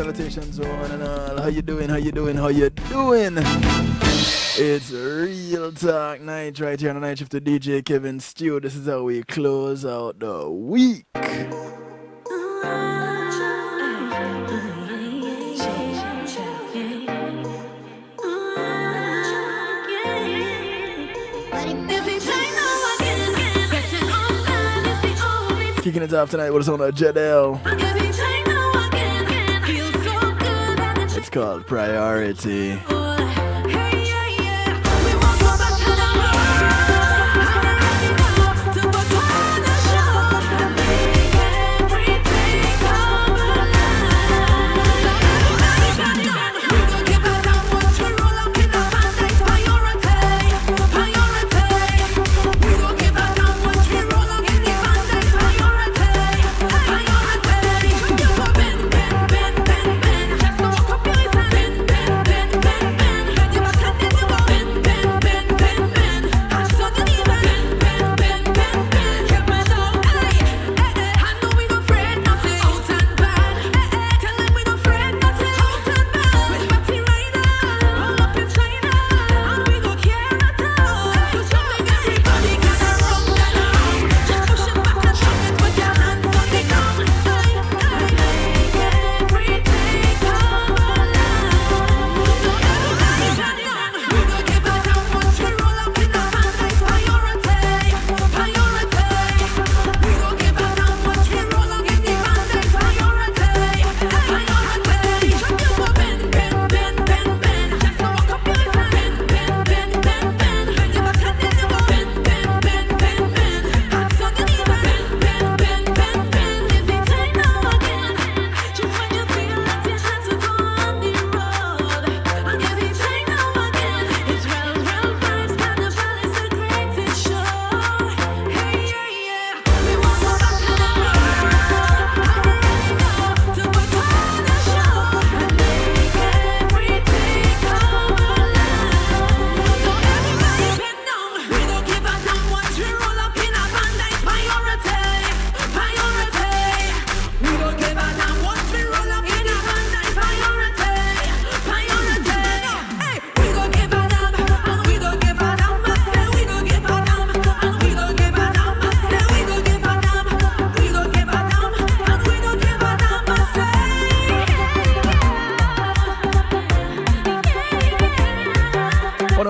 Salutations one and all. How you doing? How you doing? How you doing? It's Real Talk Night right here on the night shift to DJ Kevin Stew. This is how we close out the week. Kicking it off tonight with a song of Jadel. It's called Priority.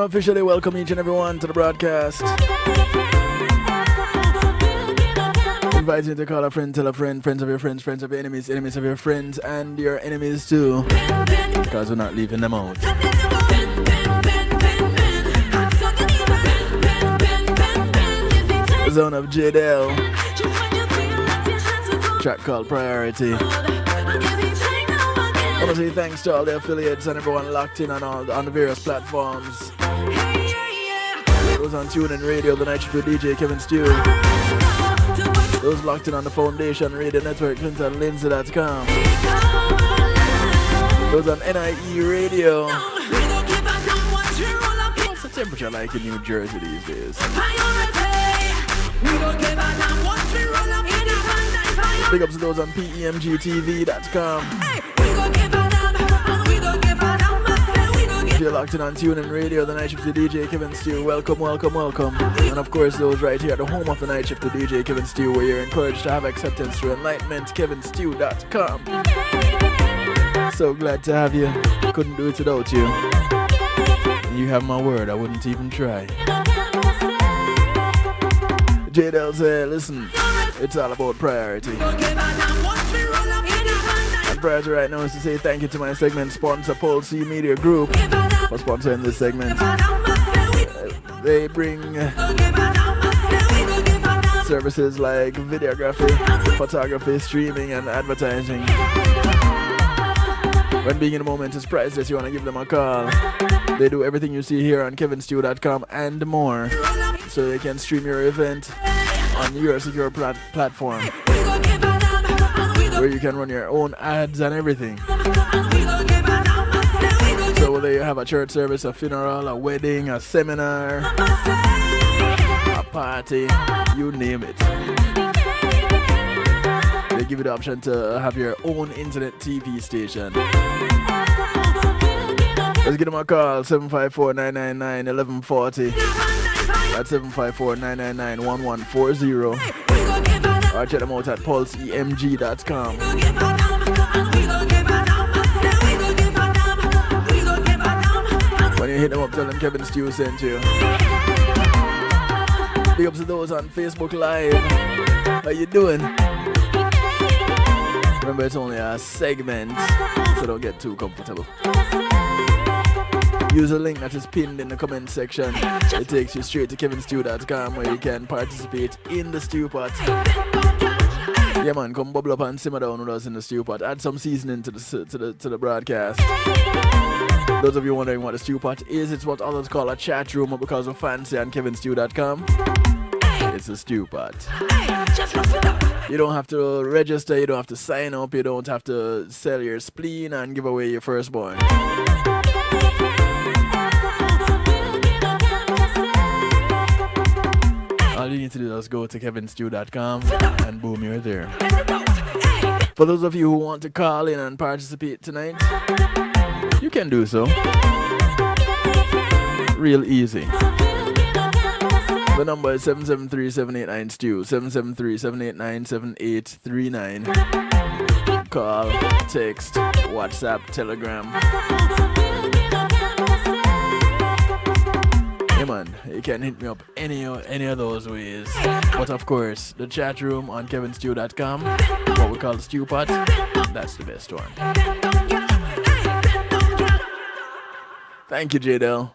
Officially welcome each and everyone to the broadcast. Invite you to call a friend, tell a friend, friends of your friends, friends of your enemies, enemies of your friends, and your enemies too. Because we're not leaving them out. The zone of Jadel. Track called Priority. I want to say thanks to all the affiliates and everyone locked in on the various platforms. Those on TuneIn Radio, the night shift with DJ Kevin Stew. Those locked in on the Foundation Radio Network, ClintonLindsay.com. Those on NIE Radio. What's the temperature like in New Jersey these days? Big ups to those on PEMGTV.com. If you're locked in on TuneIn Radio, the night shift to DJ Kevin Stew, welcome, welcome, welcome. And of course those right here at the home of the night shift to DJ Kevin Stew, where you're encouraged to have acceptance through enlightenmentkevinstew.com. So glad to have you. Couldn't do it without you. You have my word, I wouldn't even try. Jadel said, listen, it's all about priority. And priority right now is to say thank you to my segment sponsor, Paul C Media Group, for sponsoring this segment. They bring services like videography, photography, streaming, and advertising. When being in the moment is priceless, you want to give them a call. They do everything you see here on kevinstew.com and more, so they can stream your event on your secure platform, where you can run your own ads and everything. So whether you have a church service, a funeral, a wedding, a seminar, a party, you name it, they give you the option to have your own internet TV station. Let's give them a call, 754-999-1140. That's 754-999-1140. Or check them out at pulseemg.com. When you hit them up, tell them Kevin Stew sent you. Big ups to those on Facebook Live. How you doing? Remember, it's only a segment, so don't get too comfortable. Use a link that is pinned in the comment section. It takes you straight to kevinstew.com where you can participate in the stew pot. Yeah man, come bubble up and simmer down with us in the stew pot. Add some seasoning to the broadcast. Those of you wondering what a stew pot is, it's what others call a chat room, but because we're fancy on kevinstew.com, it's a stew pot. You don't have to register, you don't have to sign up, you don't have to sell your spleen and give away your firstborn. All you need to do is go to kevinstew.com and boom, you're there. For those of you who want to call in and participate tonight, you can do so. Real easy. The number is 773-789-STEW, 773-789-7839. Call, text, WhatsApp, Telegram. Yeah man, you can hit me up any of those ways. But of course, the chat room on kevinstew.com, what we call the stew pot, that's the best one. Thank you, J-Del.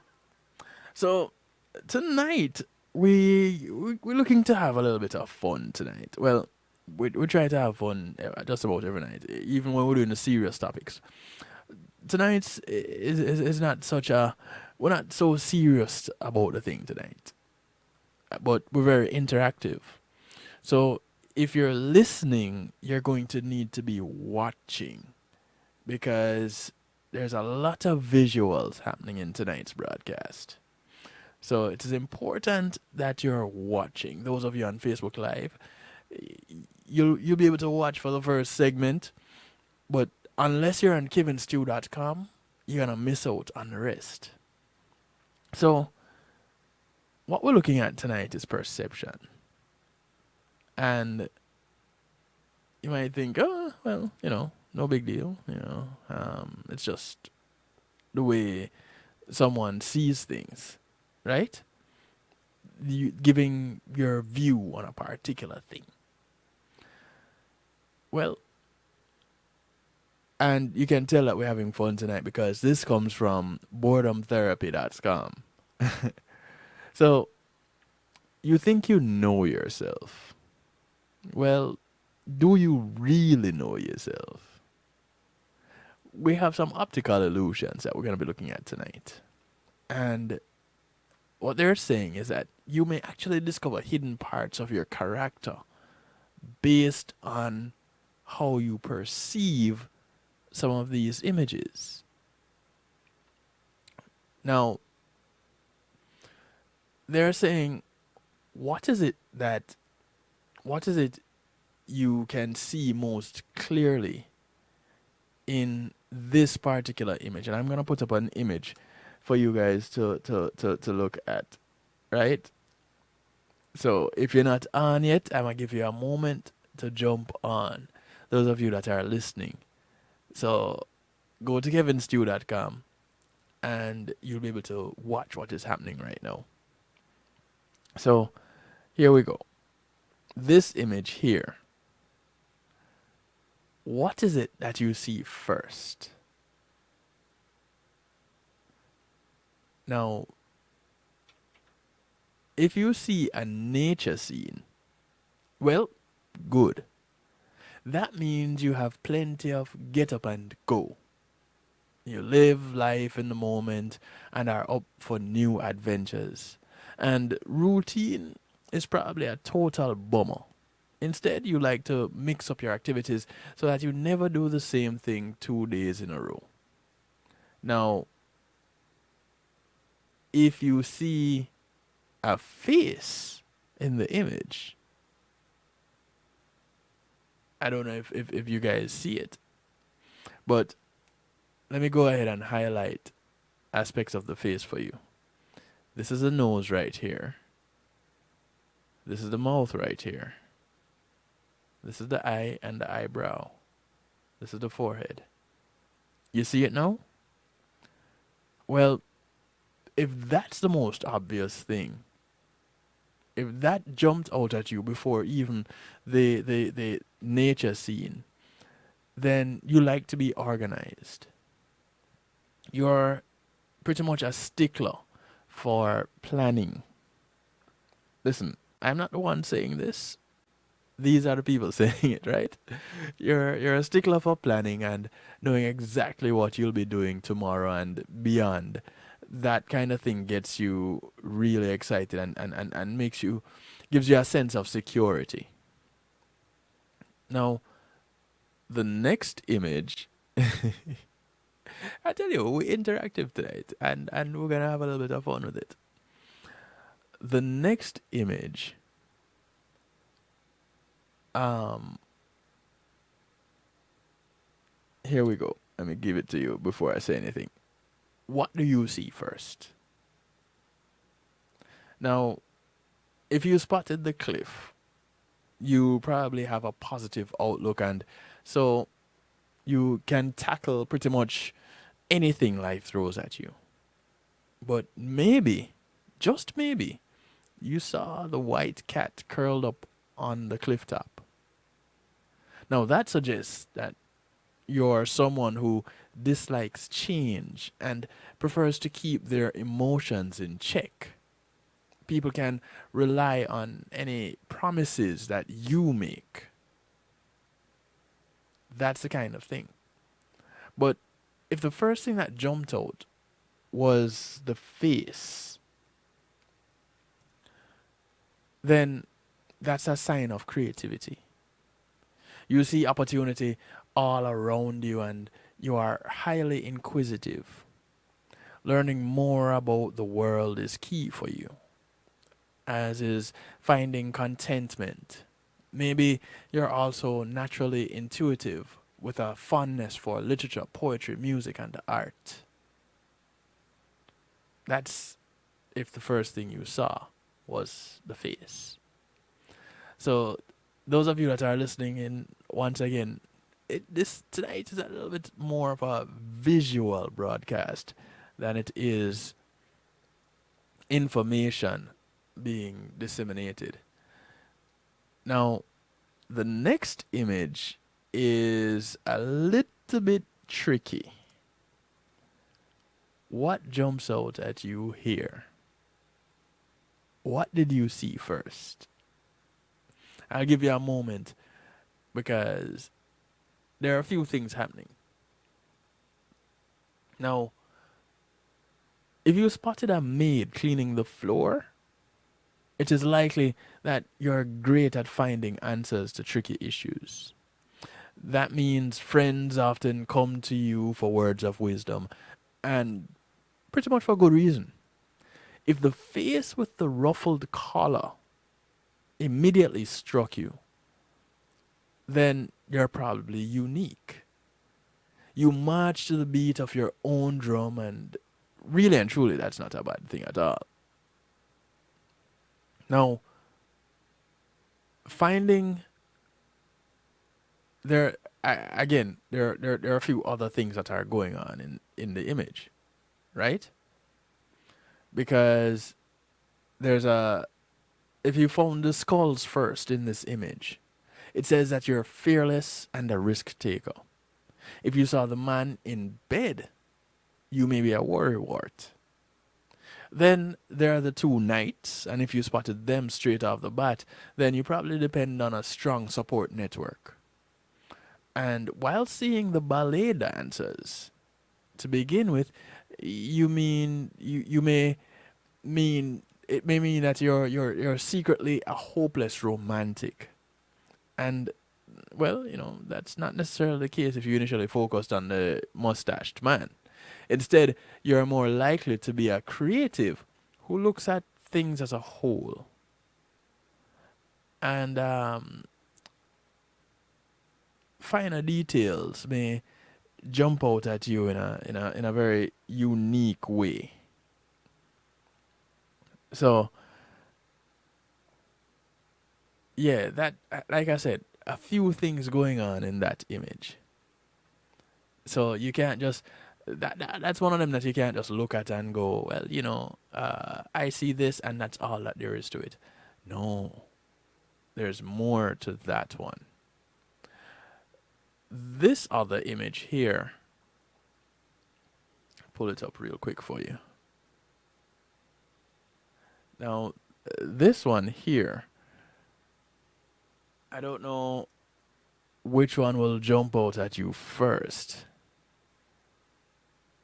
So tonight we're looking to have a little bit of fun tonight. Well, we try to have fun just about every night, even when we're doing the serious topics. Tonight's is not such a... We're not so serious about the thing tonight, but we're very interactive. So if you're listening, you're going to need to be watching, because there's a lot of visuals happening in tonight's broadcast. So it is important that you're watching. Those of you on Facebook Live, you'll be able to watch for the first segment, but unless you're on kevinstew.com, you're going to miss out on the rest. So, what we're looking at tonight is perception. And you might think, oh, well, no big deal. It's just the way someone sees things, right? You giving your view on a particular thing. Well, and you can tell that we're having fun tonight because this comes from boredomtherapy.com. So, you think you know yourself. Well, do you really know yourself? We have some optical illusions that we're going to be looking at tonight. And what they're saying is that you may actually discover hidden parts of your character based on how you perceive some of these images. Now, they're saying, what is it you can see most clearly in this particular image? And I'm going to put up an image for you guys to look at, right? So if you're not on yet, I'm going to give you a moment to jump on, those of you that are listening. So go to kevinstew.com and you'll be able to watch what is happening right now. So here we go. This image here. What is it that you see first? Now, if you see a nature scene, well, good. That means you have plenty of get up and go. You live life in the moment and are up for new adventures. And routine is probably a total bummer. Instead, you like to mix up your activities so that you never do the same thing 2 days in a row. Now, if you see a face in the image, I don't know if you guys see it, but let me go ahead and highlight aspects of the face for you. This is the nose right here. This is the mouth right here. This is the eye and the eyebrow. This is the forehead. You see it now? Well, if that's the most obvious thing, if that jumped out at you before even the nature scene, then you like to be organized. You're pretty much a stickler for planning. Listen, I'm not the one saying this. These are the people saying it, right? You're a stickler for planning and knowing exactly what you'll be doing tomorrow and beyond. That kind of thing gets you really excited and gives you a sense of security. Now, the next image, I tell you, we're interactive tonight and we're gonna have a little bit of fun with it. The next image, here we go. Let me give it to you before I say anything. What do you see first? Now, if you spotted the cliff, you probably have a positive outlook, and so you can tackle pretty much anything life throws at you. But maybe, just maybe, you saw the white cat curled up on the cliff top. Now that suggests that you're someone who dislikes change and prefers to keep their emotions in check. People can rely on any promises that you make. That's the kind of thing. But if the first thing that jumped out was the face, then that's a sign of creativity. You see opportunity all around you and you are highly inquisitive. Learning more about the world is key for you, as is finding contentment. Maybe you're also naturally intuitive with a fondness for literature, poetry, music, and art. That's if the first thing you saw was the face. So, those of you that are listening in, once again, this tonight is a little bit more of a visual broadcast than it is information being disseminated. Now, the next image is a little bit tricky. What jumps out at you here? What did you see first? I'll give you a moment because there are a few things happening. Now, if you spotted a maid cleaning the floor, it is likely that you're great at finding answers to tricky issues. That means friends often come to you for words of wisdom, and pretty much for good reason. If the face with the ruffled collar immediately struck you, then you're probably unique. You march to the beat of your own drum, and really and truly, that's not a bad thing at all. Now, finding there again, there are a few other things that are going on in the image, right? Because if you found the skulls first in this image, it says that you're fearless and a risk taker. If you saw the man in bed, you may be a worrywart. Then there are the two knights, and if you spotted them straight off the bat, then you probably depend on a strong support network. And while seeing the ballet dancers, to begin with, you may mean that you're secretly a hopeless romantic. And well, that's not necessarily the case if you initially focused on the mustached man. Instead, you're more likely to be a creative who looks at things as a whole. And finer details may jump out at you in a very unique way. So yeah, that like I said, a few things going on in that image. So you can't just that's one of them that you can't just look at and go, well, I see this and that's all that there is to it. No, there's more to that one. This other image here, pull it up real quick for you. Now, this one here, I don't know which one will jump out at you first.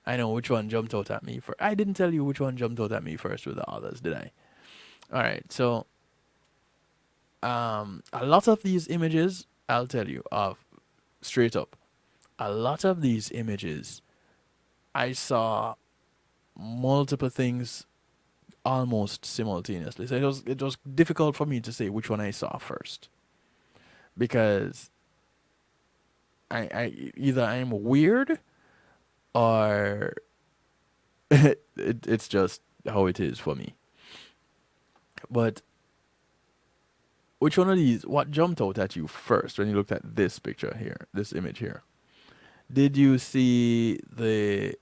I know which one jumped out at me first. I didn't tell you which one jumped out at me first with the others, did I? All right, so a lot of these images, I'll tell you, straight up, a lot of these images, I saw multiple things almost simultaneously. So it was difficult for me to say which one I saw first, because I either I'm weird or it's just how it is for me. But which one of these, what jumped out at you first when you looked at this picture here, this image here? Did you see the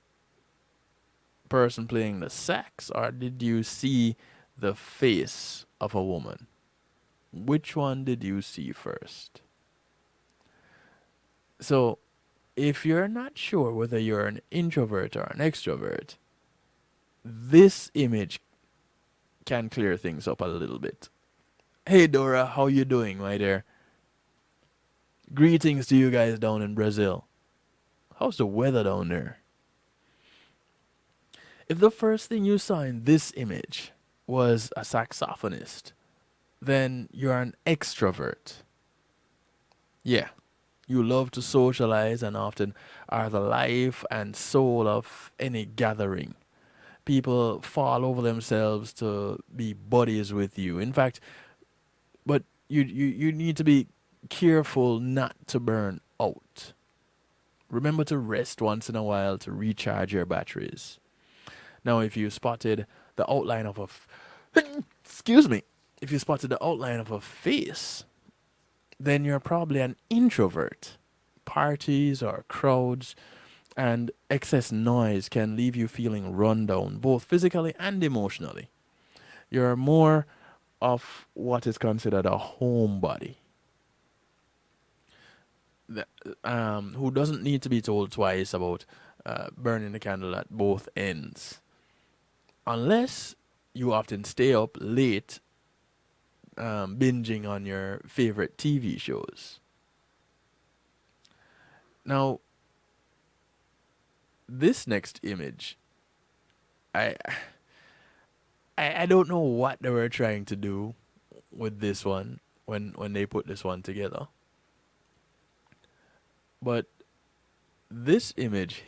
person playing the sax, or did you see the face of a woman? Which one did you see first? So, if you're not sure whether you're an introvert or an extrovert, this image can clear things up a little bit. Hey Dora, how you doing, my dear? Greetings to you guys down in Brazil. How's the weather down there? If the first thing you saw in this image was a saxophonist, then you're an extrovert. Yeah, you love to socialize and often are the life and soul of any gathering. People fall over themselves to be buddies with you. In fact, but you need to be careful not to burn out. Remember to rest once in a while to recharge your batteries. Now, if you spotted the outline of excuse me, if you spotted the outline of a face, then you're probably an introvert. Parties or crowds and excess noise can leave you feeling run down, both physically and emotionally. You're more of what is considered a homebody, who doesn't need to be told twice about burning the candle at both ends. Unless you often stay up late binging on your favorite TV shows. Now, this next image, I don't know what they were trying to do with this one when they put this one together. But this image,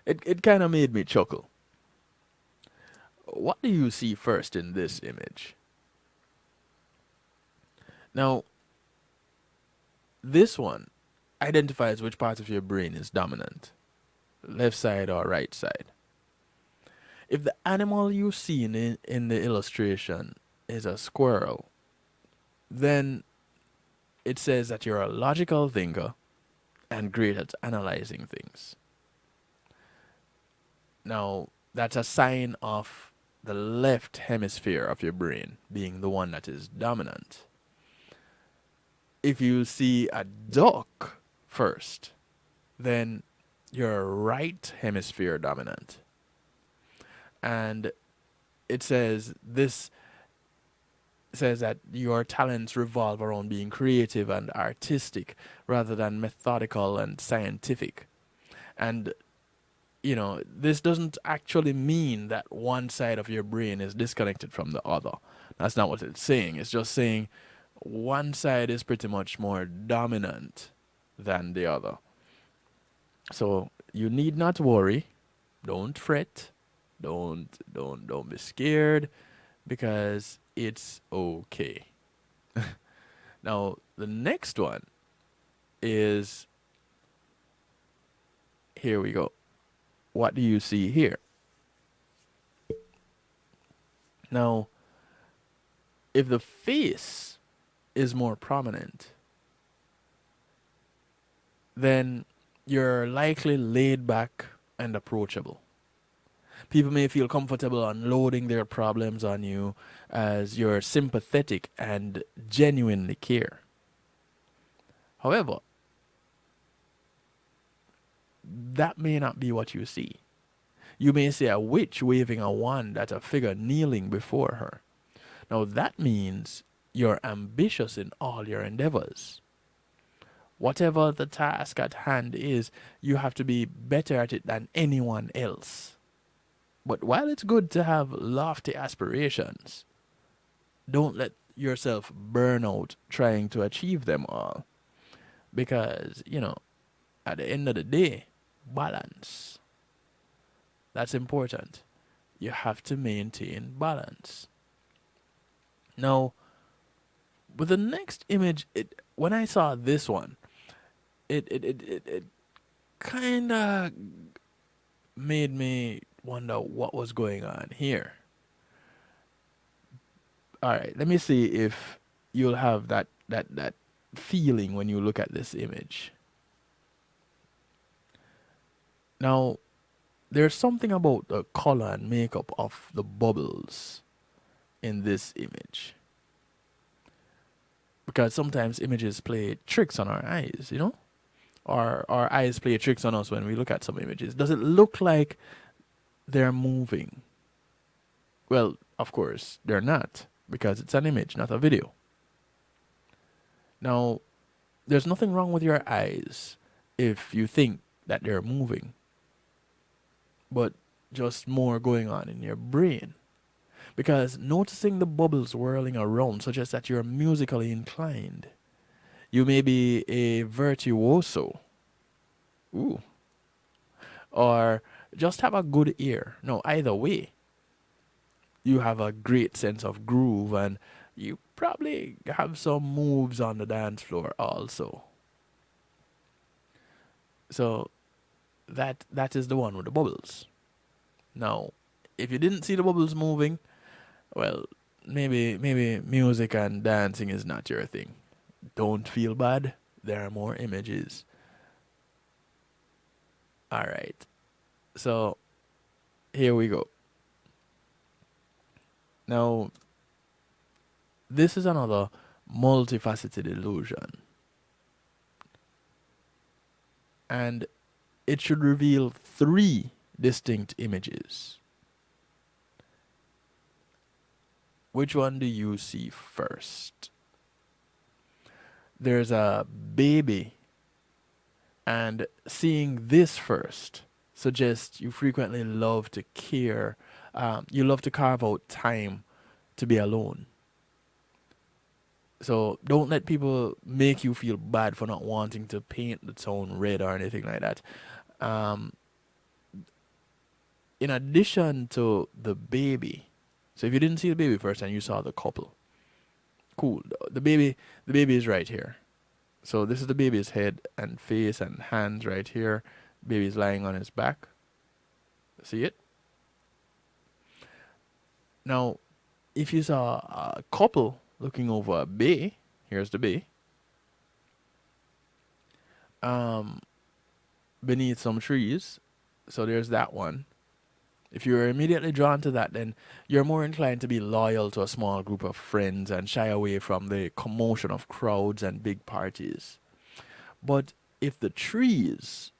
it kind of made me chuckle. What do you see first in this image? Now, this one identifies which part of your brain is dominant, left side or right side. If the animal you see in the illustration is a squirrel, then it says that you're a logical thinker and great at analyzing things. Now, that's a sign of the left hemisphere of your brain being the one that is dominant. If you see a duck first, then you're right hemisphere dominant. And it says that your talents revolve around being creative and artistic rather than methodical and scientific. And this doesn't actually mean that one side of your brain is disconnected from the other. That's not what it's saying. It's just saying one side is pretty much more dominant than the other. So you need not worry. Don't fret. Don't be scared, because it's okay. Now, the next one is, here we go. What do you see here? Now, if the face is more prominent, then you're likely laid back and approachable. People may feel comfortable unloading their problems on you as you're sympathetic and genuinely care. However, that may not be what you see. You may see a witch waving a wand at a figure kneeling before her. Now that means you're ambitious in all your endeavors. Whatever the task at hand is, you have to be better at it than anyone else. But while it's good to have lofty aspirations, don't let yourself burn out trying to achieve them all. Because, at the end of the day, balance. That's important. You have to maintain balance. Now, with the next image, when I saw this one, it kind of made me wonder what was going on here. All right, let me see if you'll have that feeling when you look at this image. Now, there's something about the color and makeup of the bubbles in this image. Because sometimes images play tricks on our eyes, Our eyes play tricks on us when we look at some images. Does it look like they're moving? Well, of course, they're not, because it's an image, not a video. Now, there's nothing wrong with your eyes if you think that they're moving, but just more going on in your brain. Because noticing the bubbles whirling around suggests that you're musically inclined. You may be a virtuoso. Ooh. Or just have a good ear. No, either way, you have a great sense of groove and you probably have some moves on the dance floor also. So that is the one with the bubbles. Now, if you didn't see the bubbles moving, well, maybe music and dancing is not your thing. Don't feel bad. There are more images. All right. So here we go. Now, this is another multifaceted illusion. And it should reveal 3 distinct images. Which one do you see first? There's a baby, and seeing this first suggests you frequently love to care. You love to carve out time to be alone. So don't let people make you feel bad for not wanting to paint the tone red or anything like that. In addition to the baby, so if you didn't see the baby first and you saw the couple, cool. The baby is right here. So this is the baby's head and face and hands right here. Baby's lying on his back. See it? Now, if you saw a couple looking over a bay, here's the bay, beneath some trees. So there's that one. If you're immediately drawn to that, then you're more inclined to be loyal to a small group of friends and shy away from the commotion of crowds and big parties. But if the trees,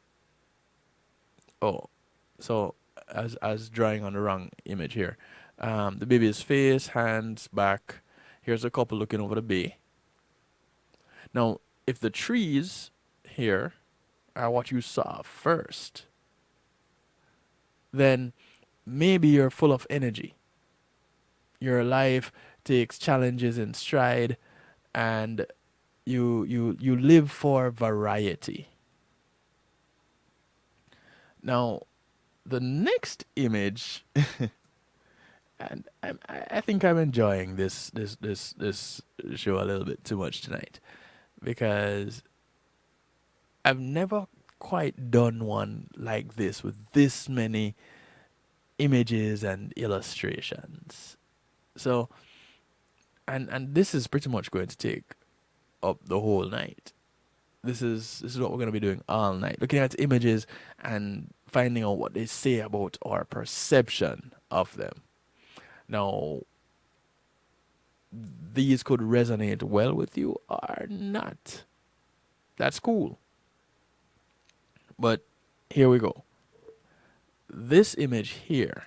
so as drawing on the wrong image here, the baby's face, hands, back. Here's a couple looking over the bay. Now, if the trees here are what you saw first, then maybe you're full of energy. Your life takes challenges in stride, and you live for variety. Now, the next image, and I think I'm enjoying this show a little bit too much tonight, because I've never quite done one like this with this many images and illustrations. So, and this is pretty much going to take up the whole night. This is what we're going to be doing all night, looking at images and finding out what they say about our perception of them. Now, these could resonate well with you or not. That's cool. But here we go. This image here,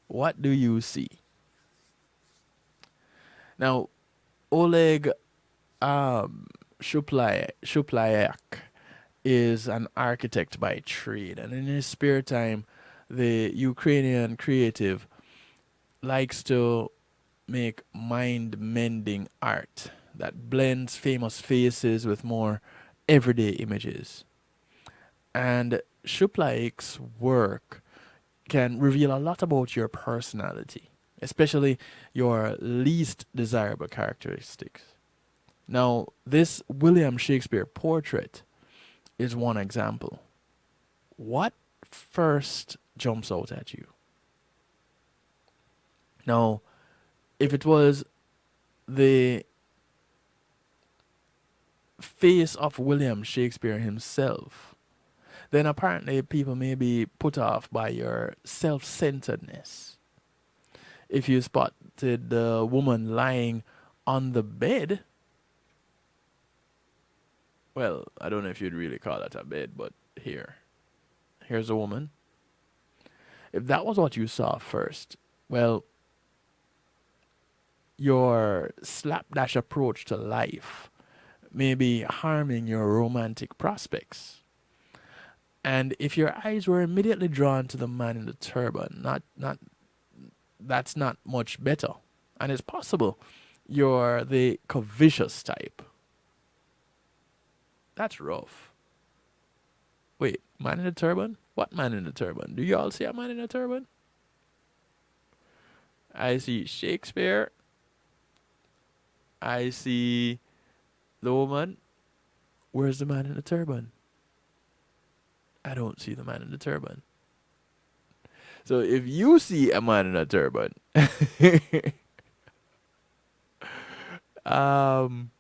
what do you see? Now, Oleg Shuplyak is an architect by trade, and in his spare time, the Ukrainian creative likes to make mind mending art that blends famous faces with more everyday images. And Shuplaik's work can reveal a lot about your personality, especially your least desirable characteristics. Now, this William Shakespeare portrait is one example. What first jumps out at you? Now, if it was the face of William Shakespeare himself, then apparently people may be put off by your self centeredness. If you spotted the woman lying on the bed, well, I don't know if you'd really call that a bed, but here's a woman. If that was what you saw first, well, your slapdash approach to life may be harming your romantic prospects. And if your eyes were immediately drawn to the man in the turban, not that's not much better. And it's possible you're the covetous type. That's rough. Wait, man in a turban? What man in a turban? Do you all see a man in a turban? I see Shakespeare. I see the woman. Where's the man in the turban? I don't see the man in the turban. So if you see a man in a turban, um,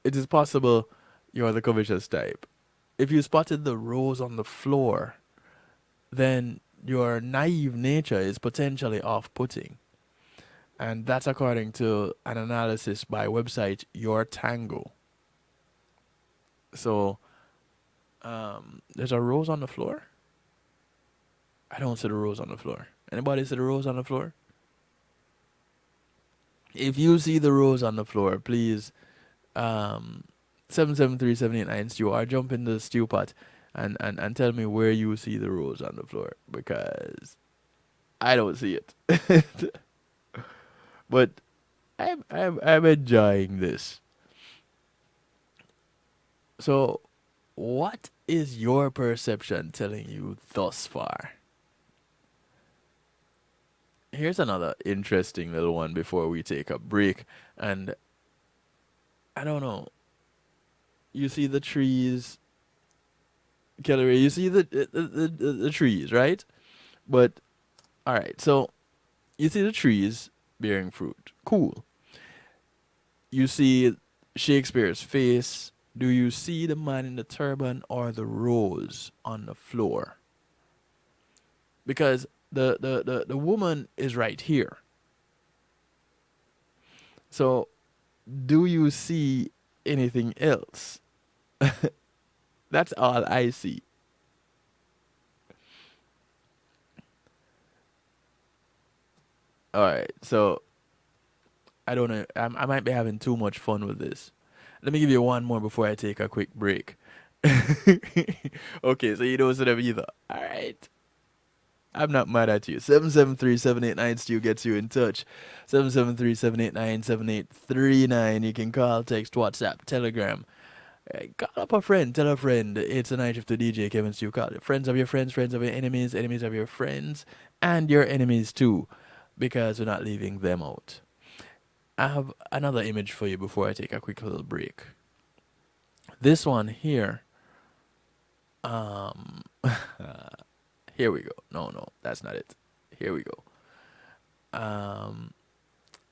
it is possible you're the covetous type. If you spotted the rose on the floor, then your naive nature is potentially off-putting. And that's according to an analysis by website Your Tango. So, there's a rose on the floor? I don't see the rose on the floor. Anybody see the rose on the floor? If you see the rose on the floor, please 773-789 stew or jump in the stew pot and tell me where you see the rose on the floor, because I don't see it. But I'm enjoying this. So, what is your perception telling you thus far? Here's another interesting little one before we take a break. And I don't know. You see the trees, Kelly, you see the trees, right? But, all right, so you see the trees bearing fruit. Cool. You see Shakespeare's face. Do you see the man in the turban or the rose on the floor? Because the woman is right here. So, do you see anything else? That's all I see. All right, so I don't know. I might be having too much fun with this. Let me give you one more before I take a quick break. Okay, so you don't see them either. All right. I'm not mad at you. 773-789 still gets you in touch. 773-789-7839. You can call, text, WhatsApp, Telegram. Call up a friend. Tell a friend. It's a night shift to DJ Kevin Stew. Call it. Friends of your friends, friends of your enemies, enemies of your friends, and your enemies too, because we're not leaving them out. I have another image for you before I take a quick little break. This one here, here we go. No, that's not it. Here we go.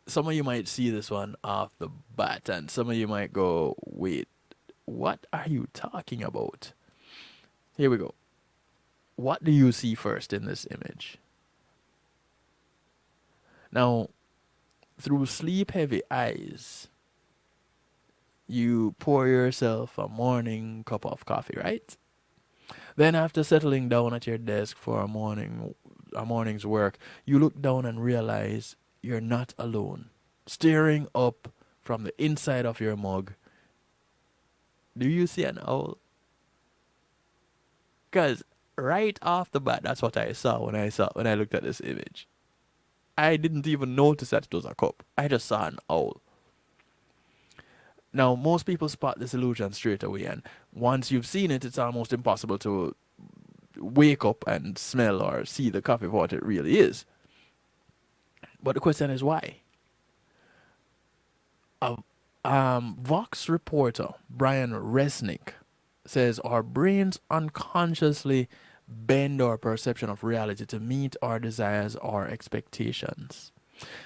Some of you might see this one off the bat, and some of you might go, wait, what are you talking about? Here we go. What do you see first in this image? Now, through sleep-heavy eyes, you pour yourself a morning cup of coffee, right? Then after settling down at your desk for a morning's work, you look down and realize you're not alone. Staring up from the inside of your mug, do you see an owl? Because right off the bat, that's what I saw when I looked at this image. I didn't even notice that it was a cup. I just saw an owl. Now, most people spot this illusion straight away, and once you've seen it, it's almost impossible to wake up and smell or see the coffee for what it really is. But the question is why? Vox reporter Brian Resnick says our brains unconsciously bend our perception of reality to meet our desires or expectations.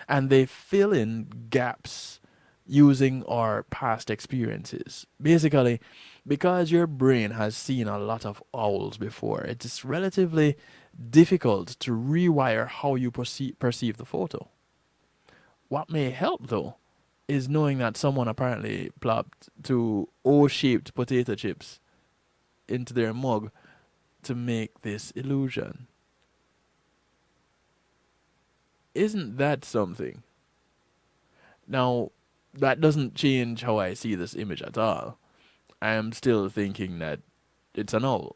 And they fill in gaps using our past experiences. Basically, because your brain has seen a lot of owls before, it is relatively difficult to rewire how you perceive the photo. What may help, though, is knowing that someone apparently plopped two O-shaped potato chips into their mug to make this illusion. Isn't that something? Now, that doesn't change how I see this image at all. I am still thinking that it's an owl.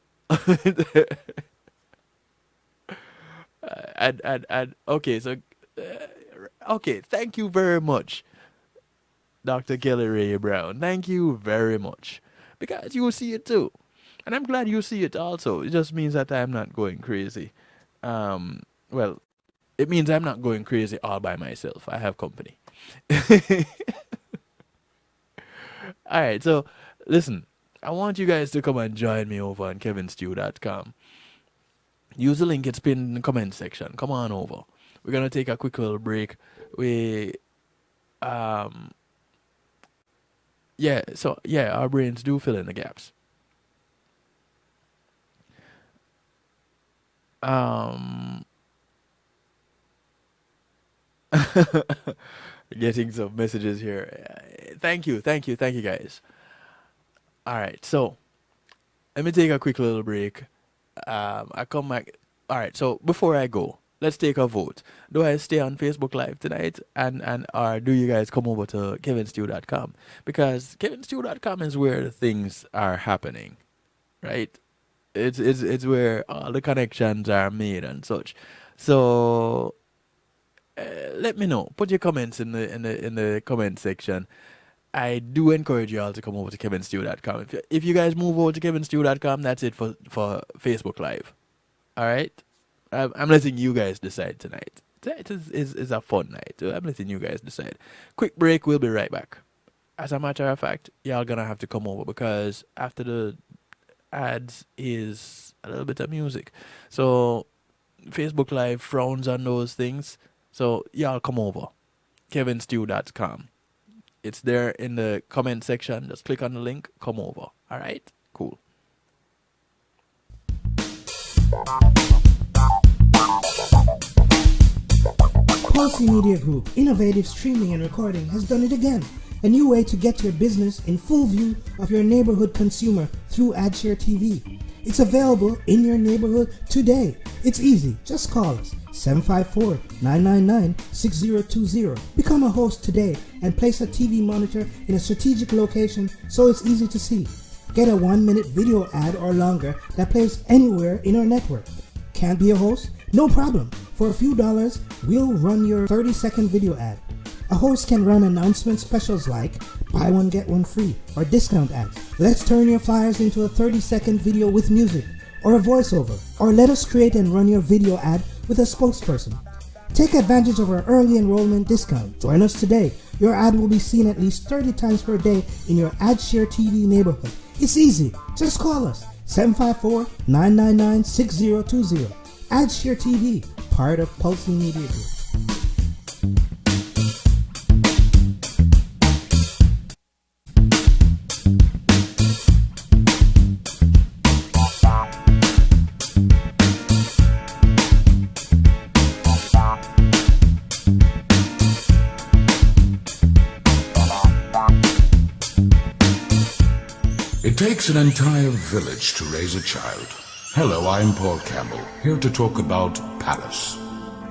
Okay, so okay, thank you very much, Dr. Kelly Ray Brown. Thank you very much, because you see it too, and I'm glad you see it also. It just means that I'm not going crazy. Well, it means I'm not going crazy all by myself. I have company. All right, so listen, I want you guys to come and join me over on kevinstew.com. Use the link, it's pinned in the comment section. Come on over. We're going to take a quick little break. Our brains do fill in the gaps. Getting some messages here. Thank you, guys. All right, so let me take a quick little break. I come back. All right, so before I go, let's take a vote. Do I stay on Facebook Live tonight, and or do you guys come over to kevinstew.com? Because kevinstew.com is where the things are happening, right? It's where all the connections are made and such. So let me know. Put your comments in the comment section. I do encourage you all to come over to kevinstew.com. If you guys move over to kevinstew.com, that's it for Facebook Live. All right? I'm letting you guys decide tonight. It is a fun night. I'm letting you guys decide. Quick break. We'll be right back. As a matter of fact, y'all gonna have to come over because after the ads is a little bit of music. So Facebook Live frowns on those things. So y'all come over. kevinstew.com. It's there in the comment section. Just click on the link. Come over. All right? Cool. Quality Media Group, innovative streaming and recording, has done it again. A new way to get your business in full view of your neighborhood consumer through AdShare TV. It's available in your neighborhood today. It's easy. Just call us 754-999-6020. Become a host today and place a TV monitor in a strategic location so it's easy to see. Get a 1-minute video ad or longer that plays anywhere in our network. Can't be a host? No problem. For a few dollars, we'll run your 30-second video ad. A host can run announcement specials like buy one get one free or discount ads. Let's turn your flyers into a 30-second video with music or a voiceover, or let us create and run your video ad with a spokesperson. Take advantage of our early enrollment discount. Join us today. Your ad will be seen at least 30 times per day in your AdShare TV neighborhood. It's easy. Just call us 754-999-6020. AdShare TV, part of Pulsing Media Group. It takes an entire village to raise a child. Hello, I'm Paul Campbell, here to talk about PALACE.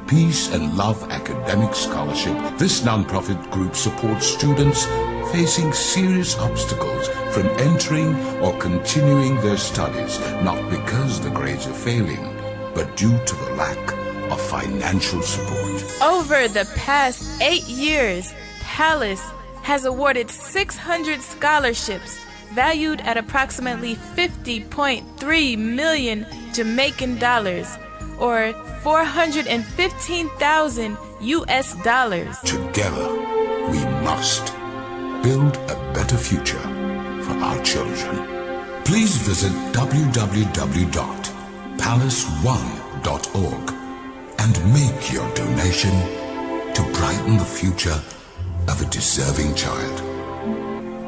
Peace and Love Academic Scholarship. This nonprofit group supports students facing serious obstacles from entering or continuing their studies, not because the grades are failing, but due to the lack of financial support. Over the past 8 years, PALACE has awarded 600 scholarships valued at approximately 50.3 million Jamaican dollars, or 415,000 US dollars. Together, we must build a better future for our children. Please visit www.palace1.org and make your donation to brighten the future of a deserving child.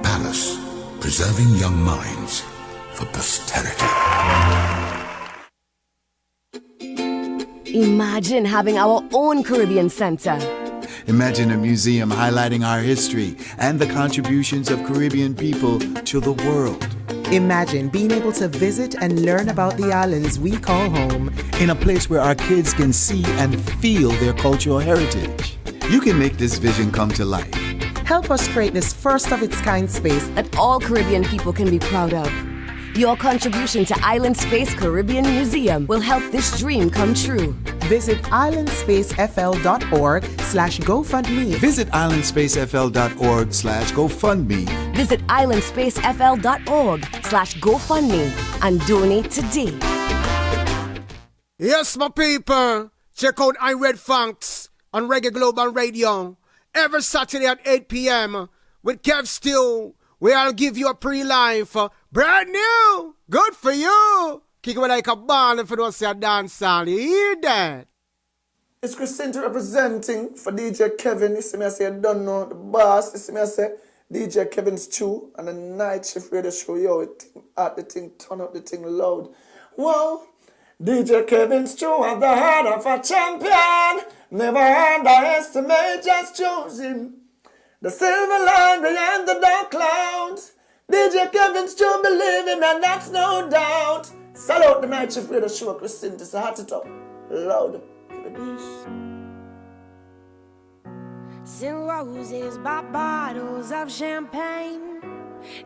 PALACE, preserving young minds for posterity. Imagine having our own Caribbean Center. Imagine a museum highlighting our history and the contributions of Caribbean people to the world. Imagine being able to visit and learn about the islands we call home. In a place where our kids can see and feel their cultural heritage. You can make this vision come to life. Help us create this first-of-its-kind space that all Caribbean people can be proud of. Your contribution to Island Space Caribbean Museum will help this dream come true. Visit islandspacefl.org/GoFundMe. Visit islandspacefl.org/GoFundMe. Visit islandspacefl.org/GoFundMe and donate today. Yes, my people. Check out I Red Funks on Reggae Global Radio every Saturday at 8 p.m. with Kev Stew. We'll give you a pre-life. Brand new. Good for you. Kick it like a ball if you don't say a dance hall. You hear that? It's Christine representing for DJ Kevin. You see me, I say, I don't know the boss. You see me, I say, DJ Kevin Stew and the night shift radio show. Yo, the thing, turn up the thing loud. Whoa. DJ Kevin Stew at the heart of a champion. Never underestimate, just choose him. The silver line behind the dark clouds. DJ Kevin Stew, believe him, and that's no doubt. Salute the night shift radio show, Christine. It's a hot it up. Loud. Send roses by bottles of champagne.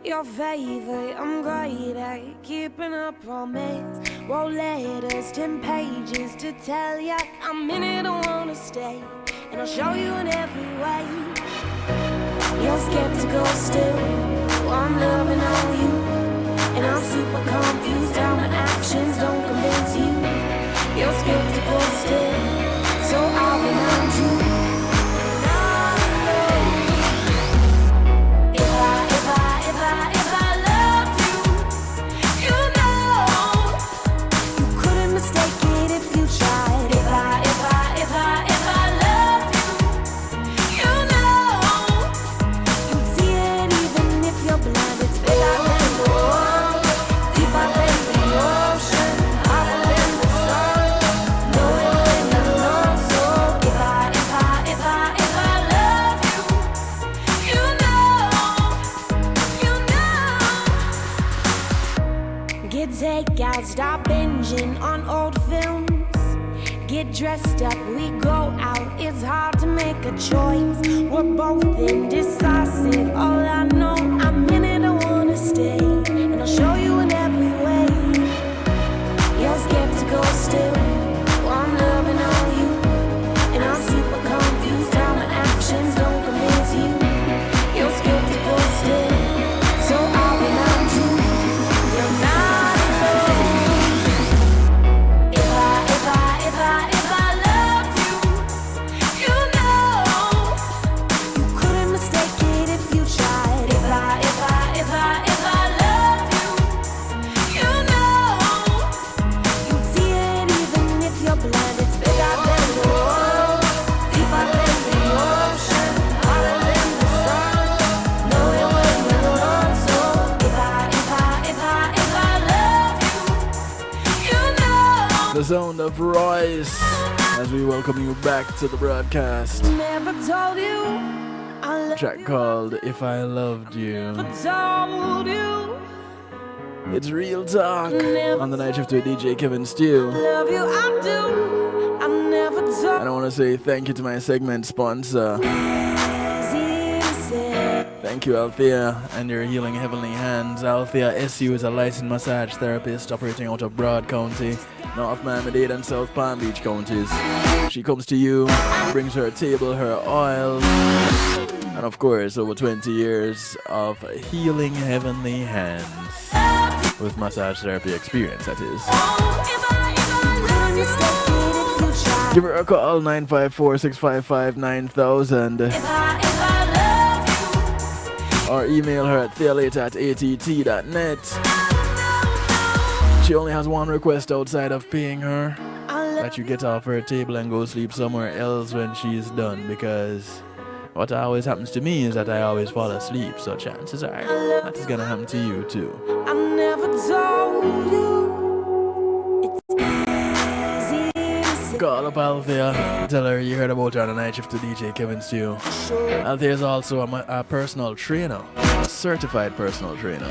Your favorite, I'm great at keeping a promise. Wrote letters, 10 pages to tell ya I'm in it, I wanna stay. And I'll show you in every way. You're skeptical still, well, I'm loving on you. And I'm super confused how my actions don't convince you. You're skeptical still, so I'll remind you. Stop binging on old films. Get dressed up, we go out. It's hard to make a choice. We're both indecisive. All I know, I'm in it, I wanna stay. And I'll show you in every way. You're skeptical still, well, I'm loving on you. And I'm super confused how my actions don't convince you. You're skeptical still, so I'll remind you. You're not. If I loved you, you know, you couldn't mistake it if you The sound of Royce as we welcome you back to the broadcast. Never told you I love Track called If I Loved You. told you It's Real Talk on the night shift with DJ Kevin Steele. love you, I do. I never told And I want to say thank you to my segment sponsor. Thank you, Althea, and your healing heavenly hands. Althea SU is a licensed massage therapist operating out of Broad County, North Miami-Dade and South Palm Beach counties. She comes to you, brings her table, her oils, and of course, over 20 years of healing heavenly hands with massage therapy experience, that is. Give her a call, 954-655-9000. Or email her at thealate@att.net. She only has one request outside of paying her, that you get off her table and go sleep somewhere else when she's done, because what always happens to me is that I always fall asleep, so chances are that is gonna happen to you too. I never told you. Call up Althea, tell her you heard about her on the night shift to DJ Kevin Steele. Althea is also a personal trainer, a certified personal trainer.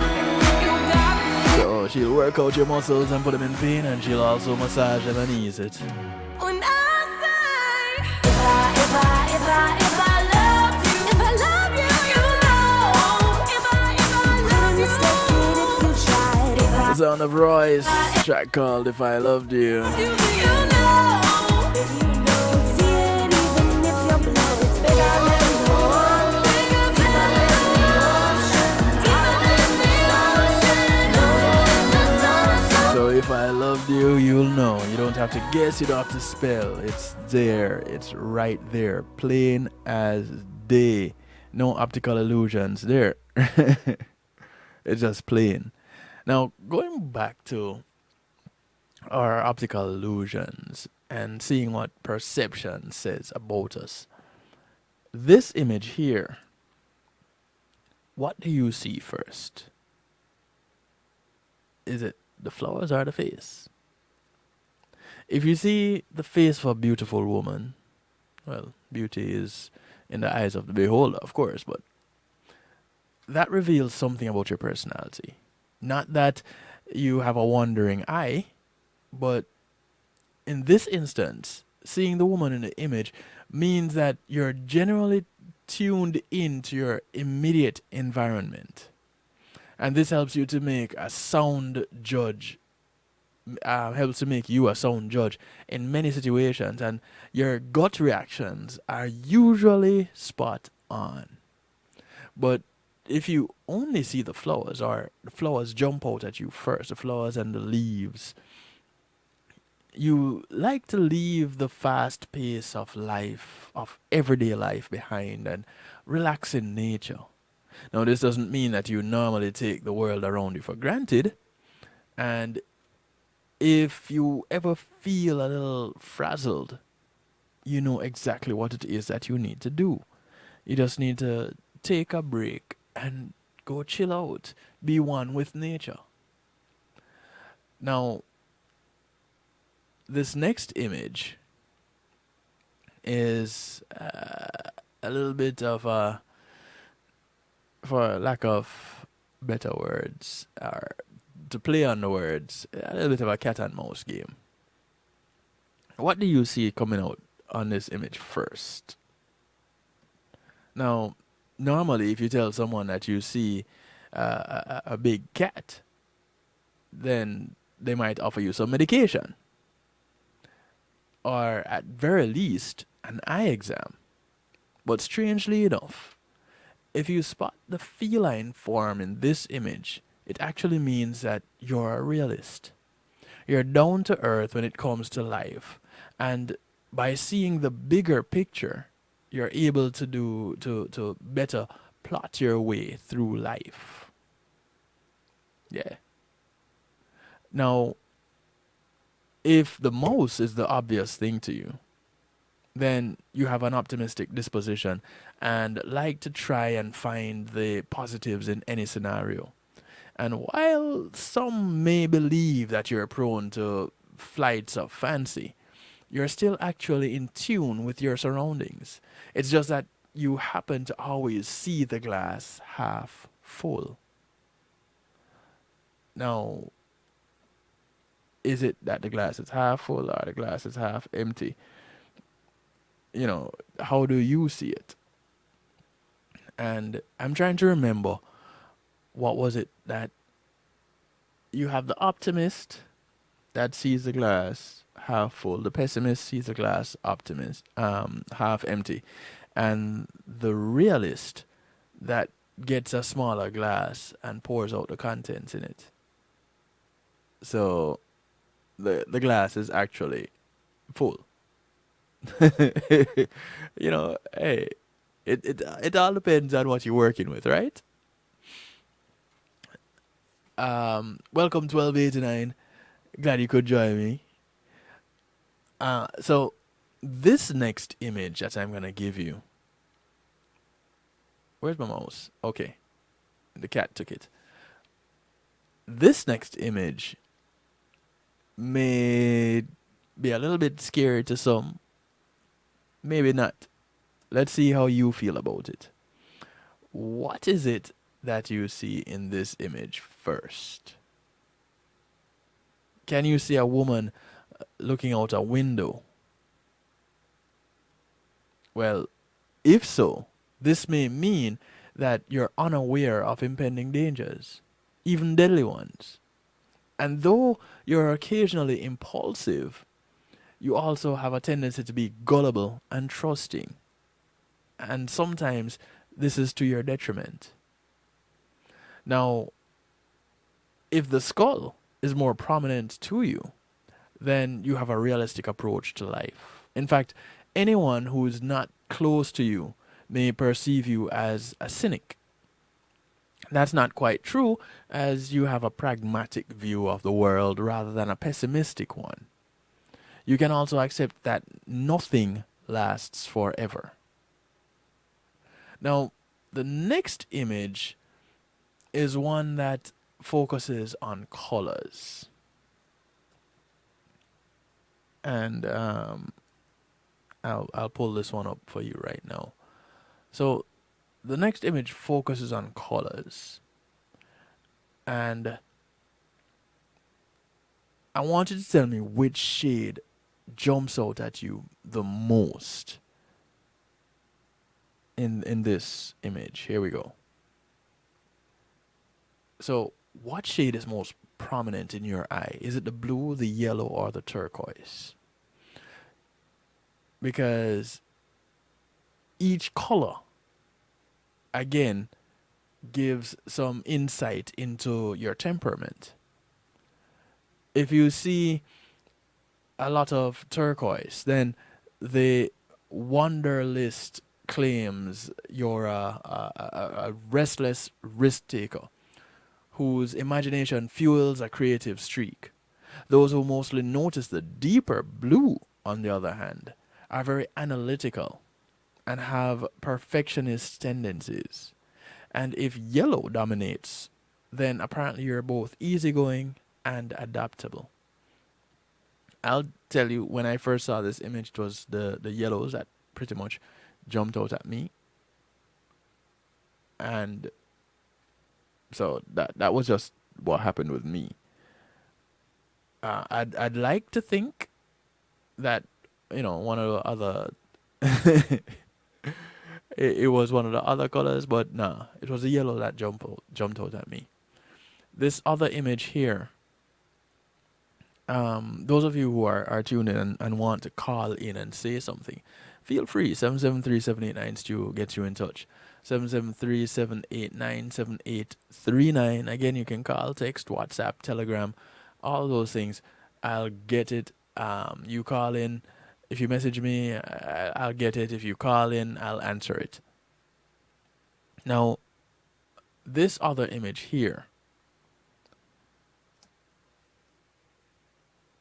So she'll work out your muscles and put them in pain, and she'll also massage them and ease it. When I say, if I love you, you know. If I mistaken if you tried, The sound of Royce, track called If I Loved You. If I loved you, you'll know. You don't have to guess, you don't have to spell. It's there. It's right there. Plain as day. No optical illusions there. It's just plain. Now, going back to our optical illusions and seeing what perception says about us. This image here, what do you see first? Is it the flowers or the face? If you see the face of a beautiful woman, well, beauty is in the eyes of the beholder, of course, but that reveals something about your personality. Not that you have a wandering eye, but in this instance, seeing the woman in the image means that you're generally tuned into your immediate environment. And this helps you to make a sound judge, helps to make you a sound judge in many situations. And your gut reactions are usually spot on. But if you only see the flowers, or the flowers jump out at you first, the flowers and the leaves, you like to leave the fast pace of life, of everyday life behind, and relax in nature. Now, this doesn't mean that you normally take the world around you for granted. And if you ever feel a little frazzled, you know exactly what it is that you need to do. You just need to take a break and go chill out. Be one with nature. Now, this next image is a little bit of a, for lack of better words, or to play on the words, a little bit of a cat and mouse game. What do you see coming out on this image first? Now, normally if you tell someone that you see a big cat, then they might offer you some medication, or at very least an eye exam. But strangely enough, if you spot the feline form in this image, it actually means that you're a realist. You're down to earth when it comes to life. And by seeing the bigger picture, you're able to better plot your way through life. Yeah. Now, if the mouse is the obvious thing to you, then you have an optimistic disposition and like to try and find the positives in any scenario. And while some may believe that you're prone to flights of fancy. You're still actually in tune with your surroundings. It's just that you happen to always see the glass half full. Now, is it that the glass is half full or the glass is half empty? You know, how do you see it? And I'm trying to remember, what was it that you have the optimist that sees the glass half full, the pessimist sees the glass half empty, and the realist that gets a smaller glass and pours out the contents in it. So the glass is actually full. You know, hey, it all depends on what you're working with, right? Welcome 1289. Glad you could join me. So this next image that I'm gonna give you. Where's my mouse? Okay. The cat took it. This next image may be a little bit scary to some. Maybe not. Let's see how you feel about it. What is it that you see in this image first? Can you see a woman looking out a window? Well, if so, this may mean that you're unaware of impending dangers, even deadly ones. And though you're occasionally impulsive, you also have a tendency to be gullible and trusting. And sometimes this is to your detriment. Now, if the skull is more prominent to you, then you have a realistic approach to life. In fact, anyone who is not close to you may perceive you as a cynic. That's not quite true, as you have a pragmatic view of the world rather than a pessimistic one. You can also accept that nothing lasts forever. Now, the next image is one that focuses on colors. And I'll pull this one up for you right now. So the next image focuses on colors. And I want you to tell me which shade jumps out at you the most in this image. Here we go. So what shade is most prominent in your eye? Is it the blue, the yellow, or the turquoise? Because each color, again, gives some insight into your temperament. If you see a lot of turquoise, then the Wonder List claims you're a restless risk taker whose imagination fuels a creative streak. Those who mostly notice the deeper blue, on the other hand, are very analytical and have perfectionist tendencies. And if yellow dominates, then apparently you're both easygoing and adaptable. I'll tell you, when I first saw this image, it was the yellows that pretty much jumped out at me. And so that was just what happened with me. I'd like to think that, you know, one of the other it was one of the other colors, but nah, it was the yellow that jumped out at me. This other image here, those of you who are tuned in and want to call in and say something, feel free. 773-789-STEW gets you in touch. 773-789-7839. Again, you can call, text, WhatsApp, Telegram, all those things. I'll get it. You call in. If you message me, I'll get it. If you call in, I'll answer it. Now, this other image here.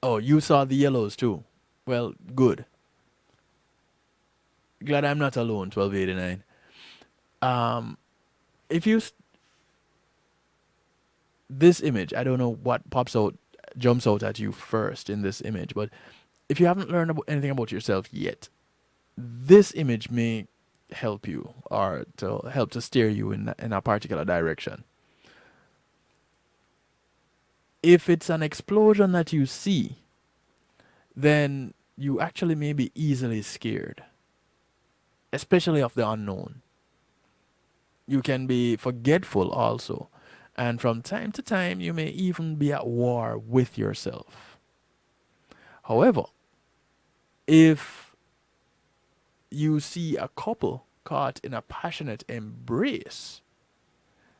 Oh, you saw the yellows too. Well, good. Glad I'm not alone, 1289. If you... This image, I don't know what pops out jumps out at you first in this image. But if you haven't learned anything about yourself yet, this image may help you or to help to steer you in a particular direction. If it's an explosion that you see, then you actually may be easily scared, especially of the unknown. You can be forgetful also, and from time to time you may even be at war with yourself. However, if you see a couple caught in a passionate embrace,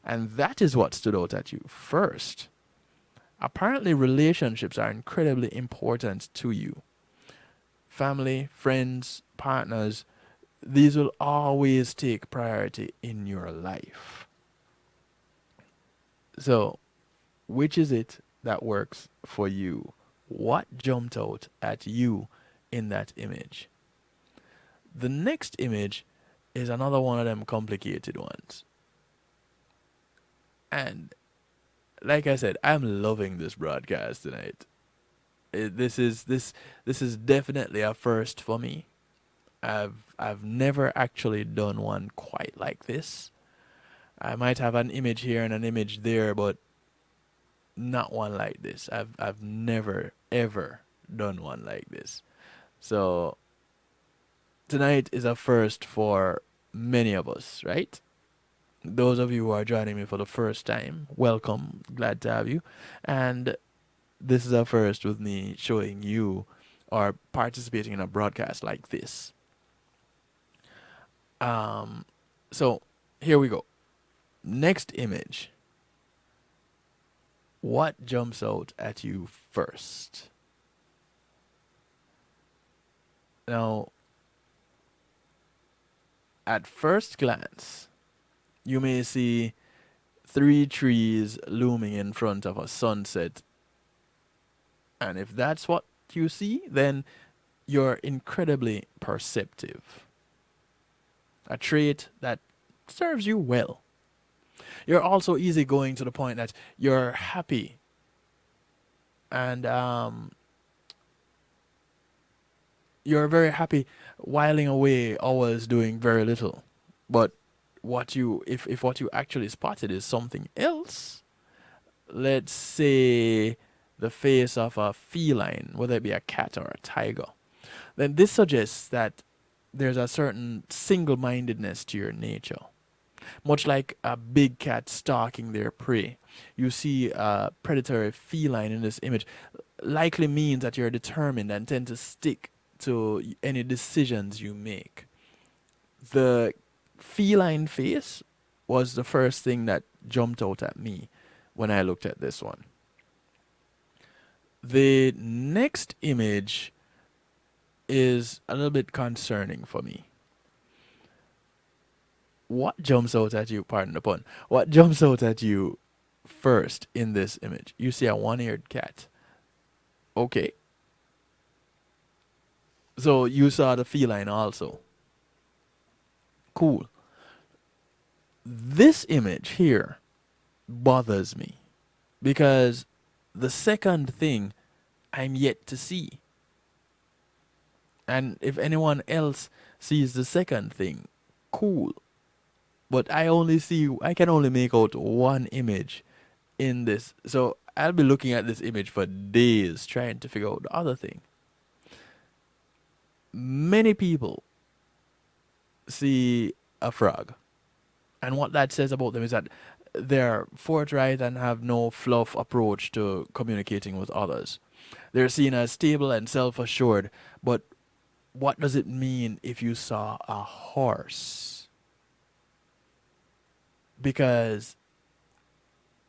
and that is what stood out at you first, apparently relationships are incredibly important to you. Family, friends, partners, these will always take priority in your life. So, which is it that works for you? What jumped out at you in that image? The next image is another one of them complicated ones. And like I said, I'm loving this broadcast tonight. This is definitely a first for me. I've never actually done one quite like this. I might have an image here and an image there, but not one like this. I've never ever done one like this. So tonight is a first for many of us, right? Those of you who are joining me for the first time, welcome. Glad to have you. And this is a first with me showing you or participating in a broadcast like this. So here we go. Next image. What jumps out at you first? Now, at first glance, you may see 3 trees looming in front of a sunset. And if that's what you see, then you're incredibly perceptive. A trait that serves you well. You're also easygoing to the point that you're happy. And you're very happy whiling away hours doing very little. But if what you actually spotted is something else, let's say the face of a feline, whether it be a cat or a tiger, then this suggests that there's a certain single-mindedness to your nature. Much like a big cat stalking their prey, you see a predatory feline in this image likely means that you're determined and tend to stick to any decisions you make. The feline face was the first thing that jumped out at me when I looked at this one. The next image is a little bit concerning for me. What jumps out at you, pardon the pun, what jumps out at you first in this image? You see a one-eared cat. Okay. So you saw the feline also. Cool. This image here bothers me because the second thing I'm yet to see. And if anyone else sees the second thing, cool. But I can only make out one image in this. So I'll be looking at this image for days trying to figure out the other thing. Many people see a frog. And what that says about them is that they're forthright and have no fluff approach to communicating with others. They're seen as stable and self-assured. But what does it mean if you saw a horse? Because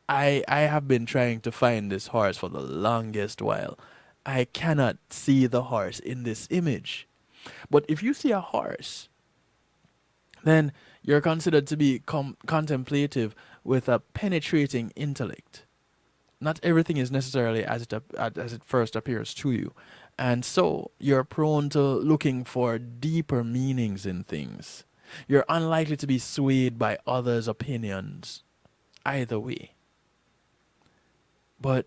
I have been trying to find this horse for the longest while. I cannot see the horse in this image. But if you see a horse, then you're considered to be contemplative with a penetrating intellect. Not everything is necessarily as it first appears to you. And so you're prone to looking for deeper meanings in things. You're unlikely to be swayed by others' opinions either way. But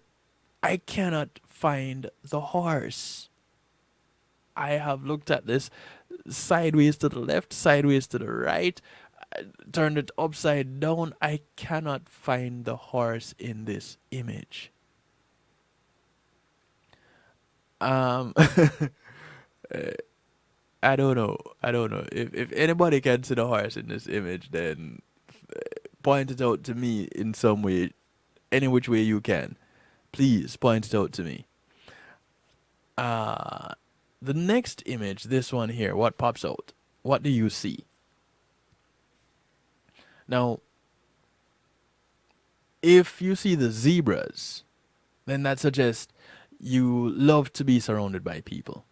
I cannot find the horse. I have looked at this sideways to the left, sideways to the right, turned it upside down. I cannot find the horse in this image. I don't know. I don't know. If anybody can see the horse in this image, then point it out to me in some way, any which way you can. Please point it out to me. The next image, this one here, what pops out? What do you see? Now, if you see the zebras, then that suggests you love to be surrounded by people.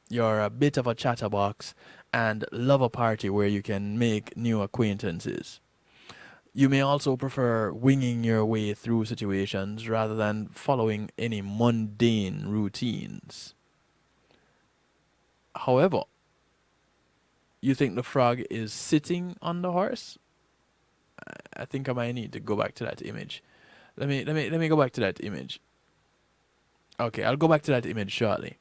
You're a bit of a chatterbox and love a party where you can make new acquaintances. You may also prefer winging your way through situations rather than following any mundane routines. However, you think the frog is sitting on the horse? I think I might need to go back to that image. Let me go back to that image. Okay, I'll go back to that image shortly.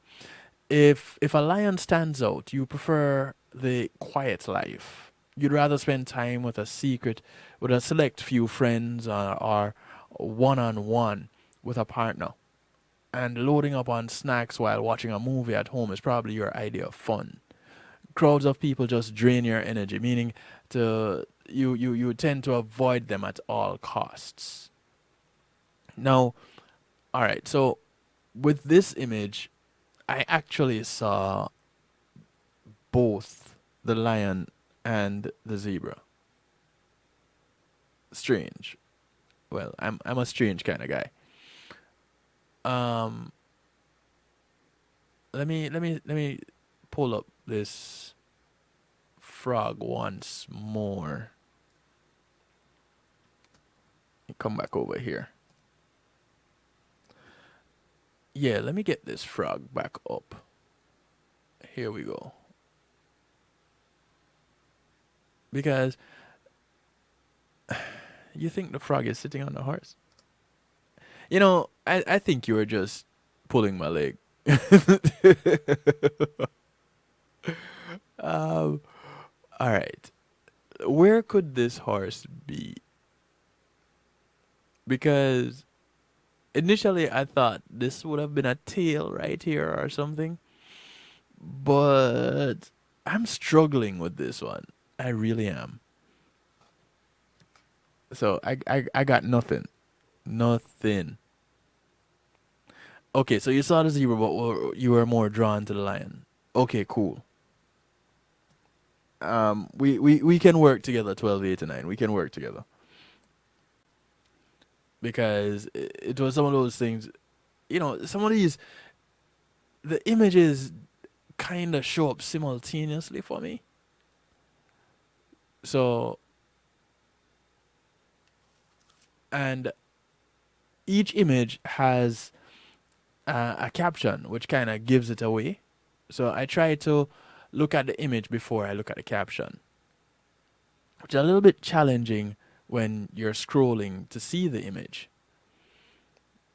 If a lion stands out, you prefer the quiet life. You'd rather spend time with a select few friends or one-on-one with a partner. And loading up on snacks while watching a movie at home is probably your idea of fun. Crowds of people just drain your energy, meaning you tend to avoid them at all costs. Now, all right, so with this image, I actually saw both the lion and the zebra. Strange. Well, I'm a strange kind of guy. Let me pull up this frog once more. Come back over here. Yeah, let me get this frog back up. Here we go. Because you think the frog is sitting on the horse? You know, I think you were just pulling my leg. All right. Where could this horse be? Because initially I thought this would have been a tail right here or something. But I'm struggling with this one. I really am. So I got nothing. Nothing. Okay, so you saw the zebra, but you were more drawn to the lion. Okay, cool. We can work together, 1289. We can work together. Because it was some of those things, you know, some of these, the images kind of show up simultaneously for me. So, and each image has a caption which kind of gives it away. So I try to look at the image before I look at the caption, which is a little bit challenging when you're scrolling to see the image.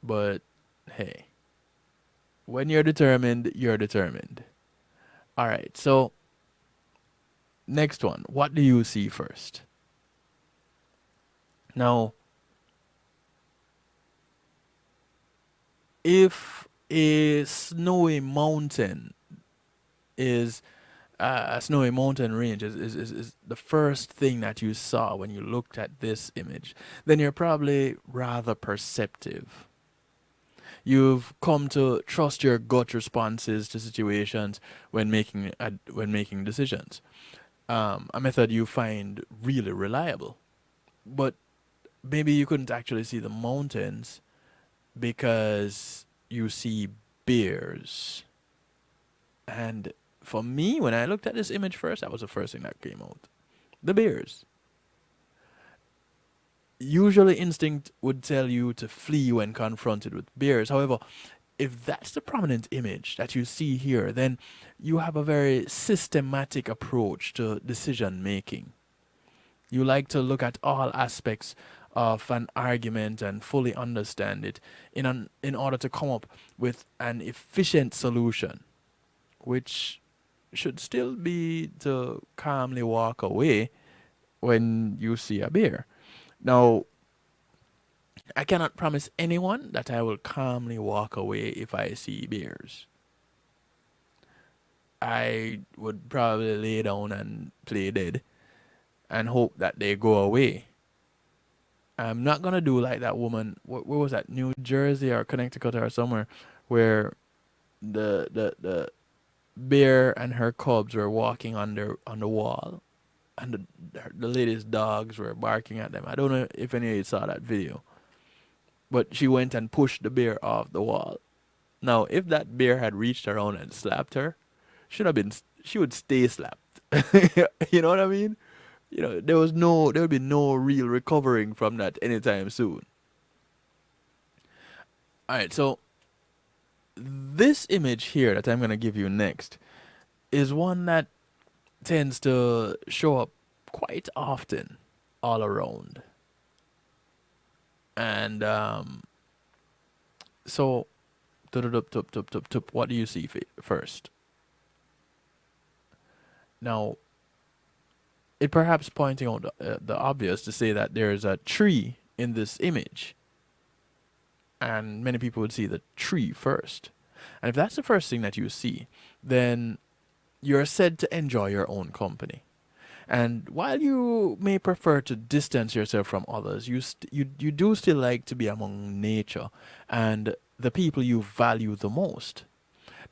But hey, when you're determined, you're determined. All right, so next one. What do you see first? Now, if a snowy mountain is a snowy mountain range is the first thing that you saw when you looked at this image, then you're probably rather perceptive. You've come to trust your gut responses to situations when making decisions. A method you find really reliable. But maybe you couldn't actually see the mountains because you see bears. And for me, when I looked at this image first, that was the first thing that came out. The bears. Usually instinct would tell you to flee when confronted with bears. However, if that's the prominent image that you see here, then you have a very systematic approach to decision making. You like to look at all aspects of an argument and fully understand it in order to come up with an efficient solution, which should still be to calmly walk away when you see a bear. Now, I cannot promise anyone that I will calmly walk away if I see bears. I would probably lay down and play dead and hope that they go away. I'm not gonna do like that woman. Where was that? New Jersey or Connecticut or somewhere, where the bear and her cubs were walking on the wall, and the lady's dogs were barking at them. I don't know if any of you saw that video, but she went and pushed the bear off the wall. Now, if that bear had reached around and slapped her, she would stay slapped. You know what I mean? There would be no real recovering from that anytime soon. All right, so this image here that I'm going to give you next is one that tends to show up quite often all around. And so, what do you see first? Now, it perhaps pointing out the obvious to say that there's a tree in this image. And many people would see the tree first. And if that's the first thing that you see, then you're said to enjoy your own company. And while you may prefer to distance yourself from others, you do still like to be among nature and the people you value the most.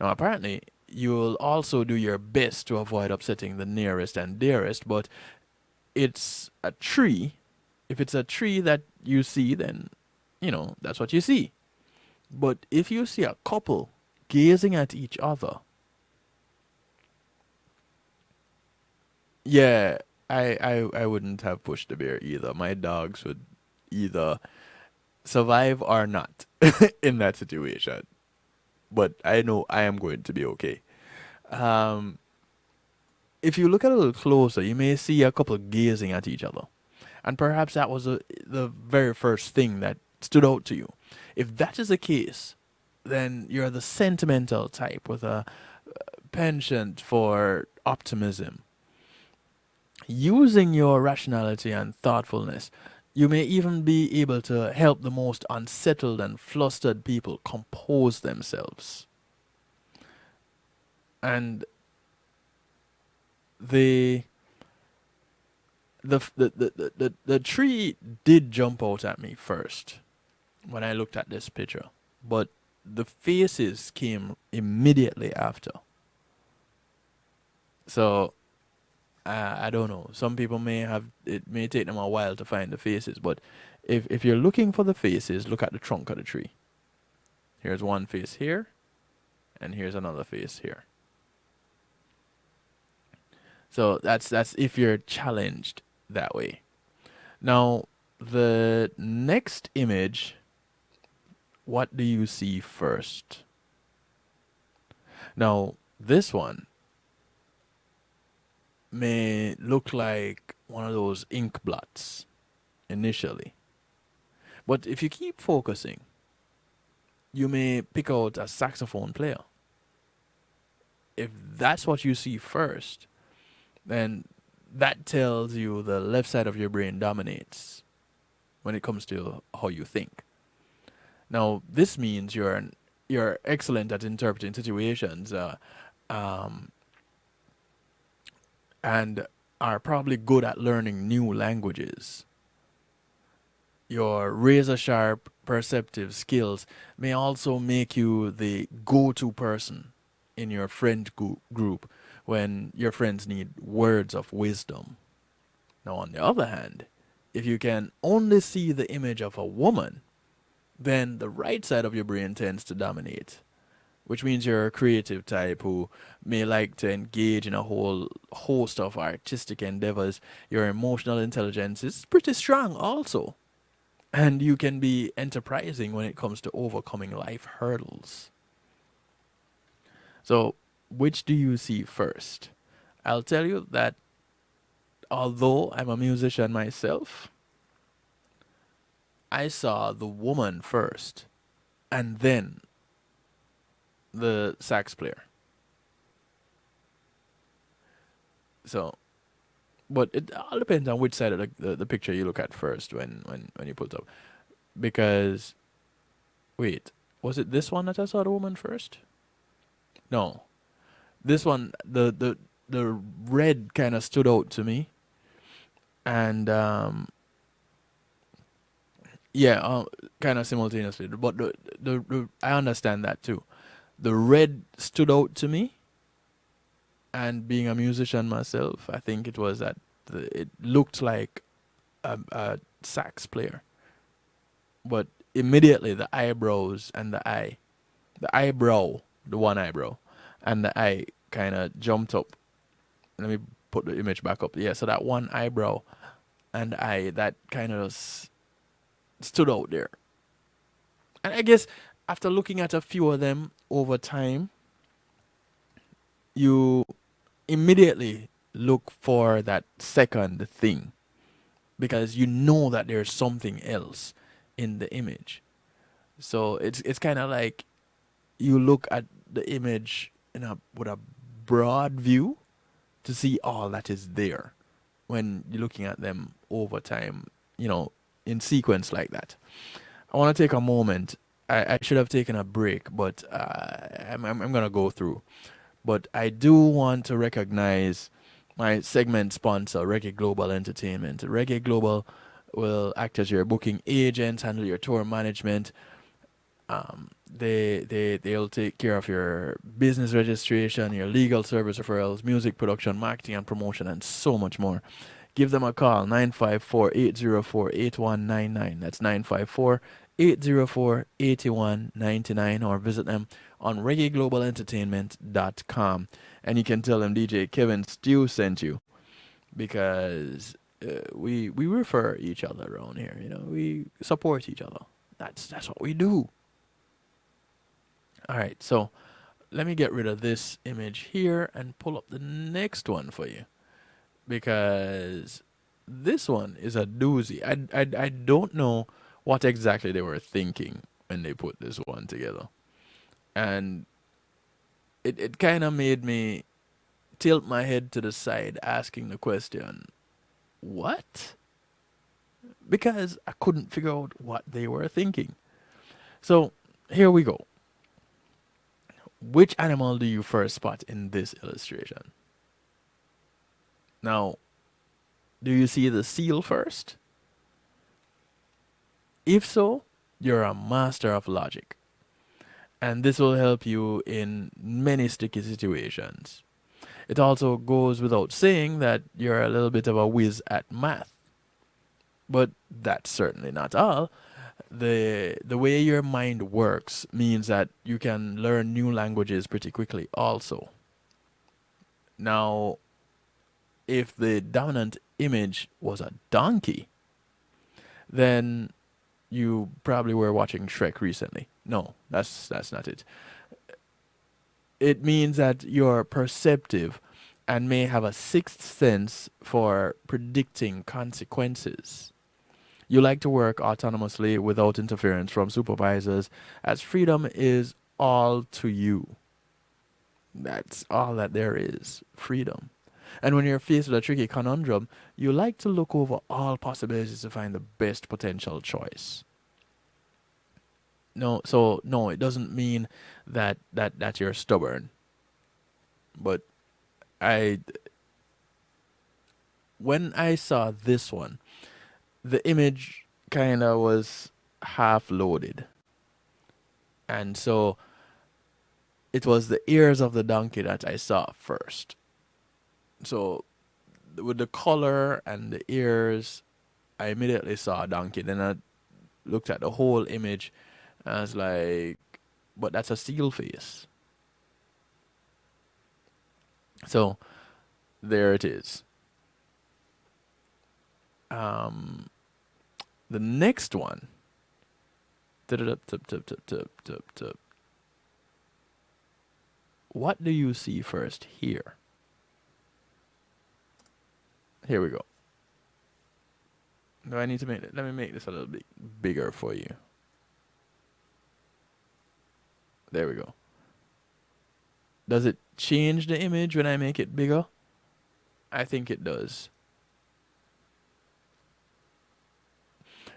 Now, apparently, you'll also do your best to avoid upsetting the nearest and dearest, but it's a tree. If it's a tree that you see, then, that's what you see. But if you see a couple gazing at each other, yeah, I wouldn't have pushed the bear either. My dogs would either survive or not in that situation. But I know I am going to be okay. If you look at it a little closer, you may see a couple gazing at each other. And perhaps that was the very first thing that stood out to you. If that is the case, then you're the sentimental type with a penchant for optimism. Using your rationality and thoughtfulness, you may even be able to help the most unsettled and flustered people compose themselves. And the tree did jump out at me first when I looked at this picture, but the faces came immediately after. So I don't know. Some people it may take them a while to find the faces, but if you're looking for the faces, look at the trunk of the tree. Here's one face here, and here's another face here. So that's if you're challenged that way. Now, the next image, what do you see first? Now, this one may look like one of those ink blots initially. But if you keep focusing, you may pick out a saxophone player. If that's what you see first, then that tells you the left side of your brain dominates when it comes to how you think. Now, this means you're excellent at interpreting situations, and are probably good at learning new languages. Your razor-sharp perceptive skills may also make you the go-to person in your friend group when your friends need words of wisdom. Now, on the other hand, if you can only see the image of a woman, then the right side of your brain tends to dominate, which means you're a creative type who may like to engage in a whole host of artistic endeavors. Your emotional intelligence is pretty strong also, and you can be enterprising when it comes to overcoming life hurdles. So, which do you see first? I'll tell you that although I'm a musician myself, I saw the woman first, and then the sax player. So, but it all depends on which side of the picture you look at first when you put it up. Because, wait, was it this one that I saw the woman first? No, this one, the red kind of stood out to me, and yeah, kind of simultaneously. But the I understand that too. The red stood out to me, and being a musician myself, I think it was that it looked like a sax player. But immediately the eyebrows and the eyebrow, the one eyebrow, and the eye kind of jumped up. Let me put the image back up. Yeah, so that one eyebrow and eye, that kind of stood out there. And I guess after looking at a few of them over time, you immediately look for that second thing because you know that there's something else in the image. So it's kind of like you look at the image with a broad view to see all that is there when you're looking at them over time, in sequence like that. I want to take a moment. I should have taken a break, but I'm going to go through. But I do want to recognize my segment sponsor, Reggae Global Entertainment. Reggae Global will act as your booking agent, handle your tour management. They'll take care of your business registration, your legal service referrals, music production, marketing and promotion, and so much more. Give them a call, 954-804-8199. That's 954-804-8199, or visit them on reggaeglobalentertainment.com. And you can tell them DJ Kevin Stew sent you, because we refer each other around here. We support each other. That's what we do. All right, so let me get rid of this image here and pull up the next one for you, because this one is a doozy. I don't know what exactly they were thinking when they put this one together. And it kind of made me tilt my head to the side asking the question, what? Because I couldn't figure out what they were thinking. So here we go. Which animal do you first spot in this illustration? Now, do you see the seal first? If so, you're a master of logic. And this will help you in many sticky situations. It also goes without saying that you're a little bit of a whiz at math. But that's certainly not all. The way your mind works means that you can learn new languages pretty quickly also. Now, if the dominant image was a donkey, then you probably were watching Shrek recently. No, that's not it. It means that you're perceptive and may have a sixth sense for predicting consequences. You like to work autonomously without interference from supervisors, as freedom is all to you. That's all that there is, freedom. And when you're faced with a tricky conundrum, you like to look over all possibilities to find the best potential choice. No, it doesn't mean that you're stubborn. But when I saw this one, the image kind of was half loaded. And so it was the ears of the donkey that I saw first. So with the color and the ears, I immediately saw a donkey. Then I looked at the whole image and I was like, but that's a seal face. So there it is. The next one. What do you see first here? Here we go. Do I need to make it? Let me make this a little bit bigger for you. There we go. Does it change the image when I make it bigger? I think it does.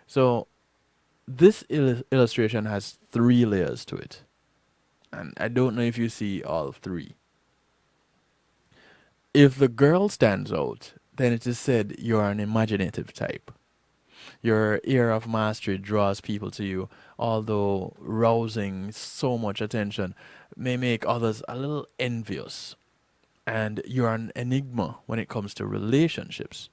So this illustration has 3 layers to it. And I don't know if you see all 3. If the girl stands out, then it is said you're an imaginative type. Your air of mastery draws people to you, although rousing so much attention may make others a little envious. And you're an enigma when it comes to relationships.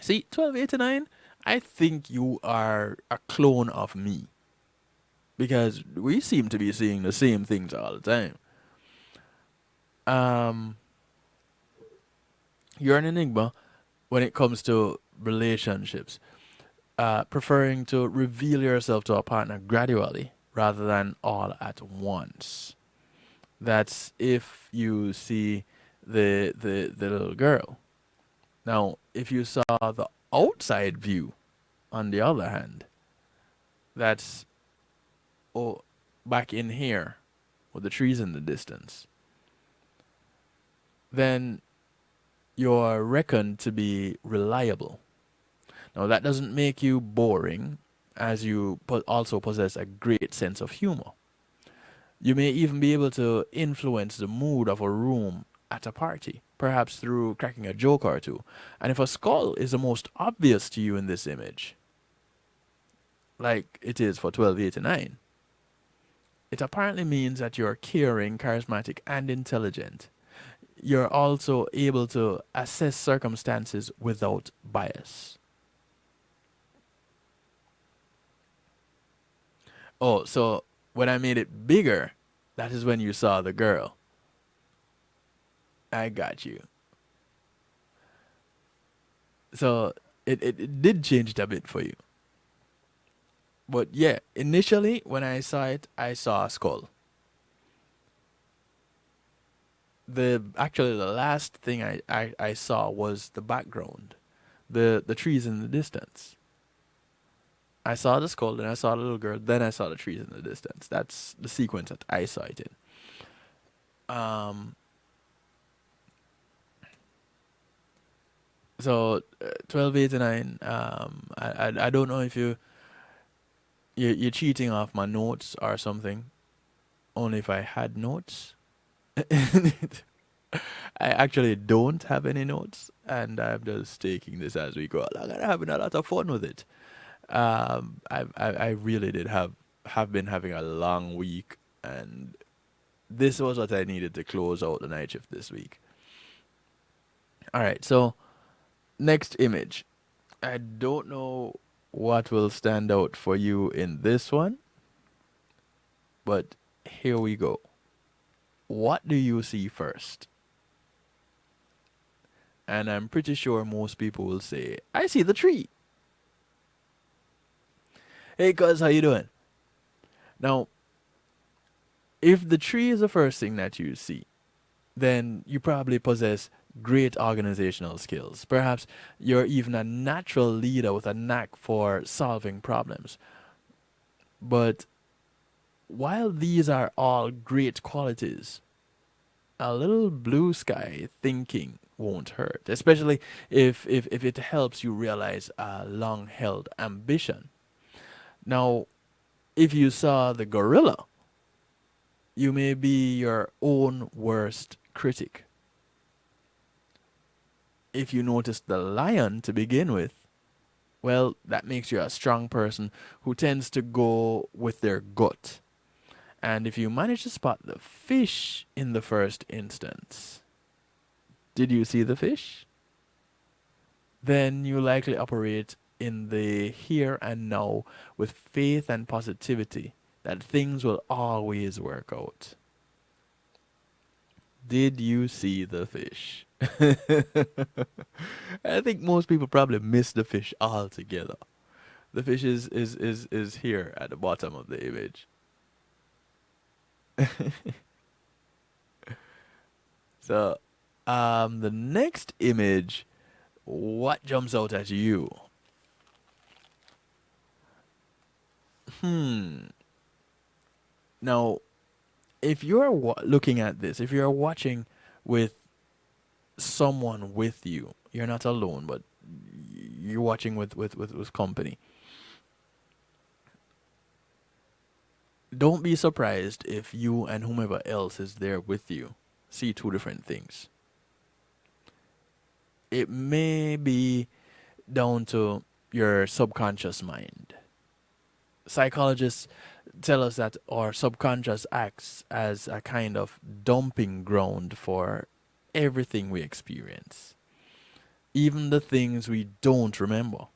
See, 1289, I think you are a clone of me. Because we seem to be seeing the same things all the time. You're an enigma when it comes to relationships, preferring to reveal yourself to a partner gradually rather than all at once. That's if you see the little girl. Now, if you saw the outside view, on the other hand, that's back in here with the trees in the distance, then you're reckoned to be reliable. Now, that doesn't make you boring, as you also possess a great sense of humor. You may even be able to influence the mood of a room at a party, perhaps through cracking a joke or two. And if a skull is the most obvious to you in this image, like it is for 1289, it apparently means that you're caring, charismatic, and intelligent. You're also able to assess circumstances without bias. Oh, so when I made it bigger, that is when you saw the girl. I got you. So it did change it a bit for you. But yeah, initially when I saw it, I saw a skull. Actually the last thing I saw was the background. The trees in the distance. I saw the skull, then I saw the little girl, then I saw the trees in the distance. That's the sequence that I saw it in. So 1289, I don't know if you're cheating off my notes or something. Only if I had notes. I actually don't have any notes, and I'm just taking this as we go along and having a lot of fun with it. I really did have been having a long week, and this was what I needed to close out the night shift this week. All right, so next image. I don't know what will stand out for you in this one, but here we go. What do you see first? And I'm pretty sure most people will say, I see the tree. Hey, cuz, how you doing? Now, if the tree is the first thing that you see, then you probably possess great organizational skills. Perhaps you're even a natural leader with a knack for solving problems. But while these are all great qualities, a little blue sky thinking won't hurt, especially if it helps you realize a long-held ambition. Now, if you saw the gorilla, you may be your own worst critic. If you noticed the lion to begin with, well, that makes you a strong person who tends to go with their gut. And if you manage to spot the fish in the first instance, did you see the fish? Then you likely operate in the here and now with faith and positivity that things will always work out. Did you see the fish? I think most people probably miss the fish altogether. The fish is here at the bottom of the image. So, the next image what jumps out at you? Now, if you're looking at this, if you're watching with someone with you, you're not alone, but you're watching with company. Don't be surprised if you and whomever else is there with you see two different things. It may be down to your subconscious mind. Psychologists tell us that our subconscious acts as a kind of dumping ground for everything we experience, even the things we don't remember.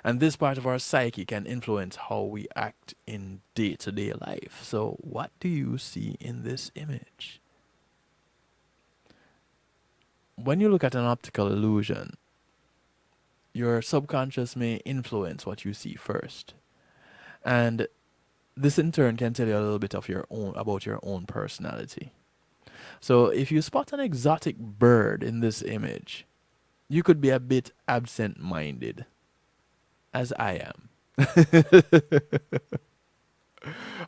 And this part of our psyche can influence how we act in day-to-day life. So, what do you see in this image? When you look at an optical illusion, your subconscious may influence what you see first. And this in turn can tell you a little bit of about your own personality. So if you spot an exotic bird in this image, you could be a bit absent-minded, as I am.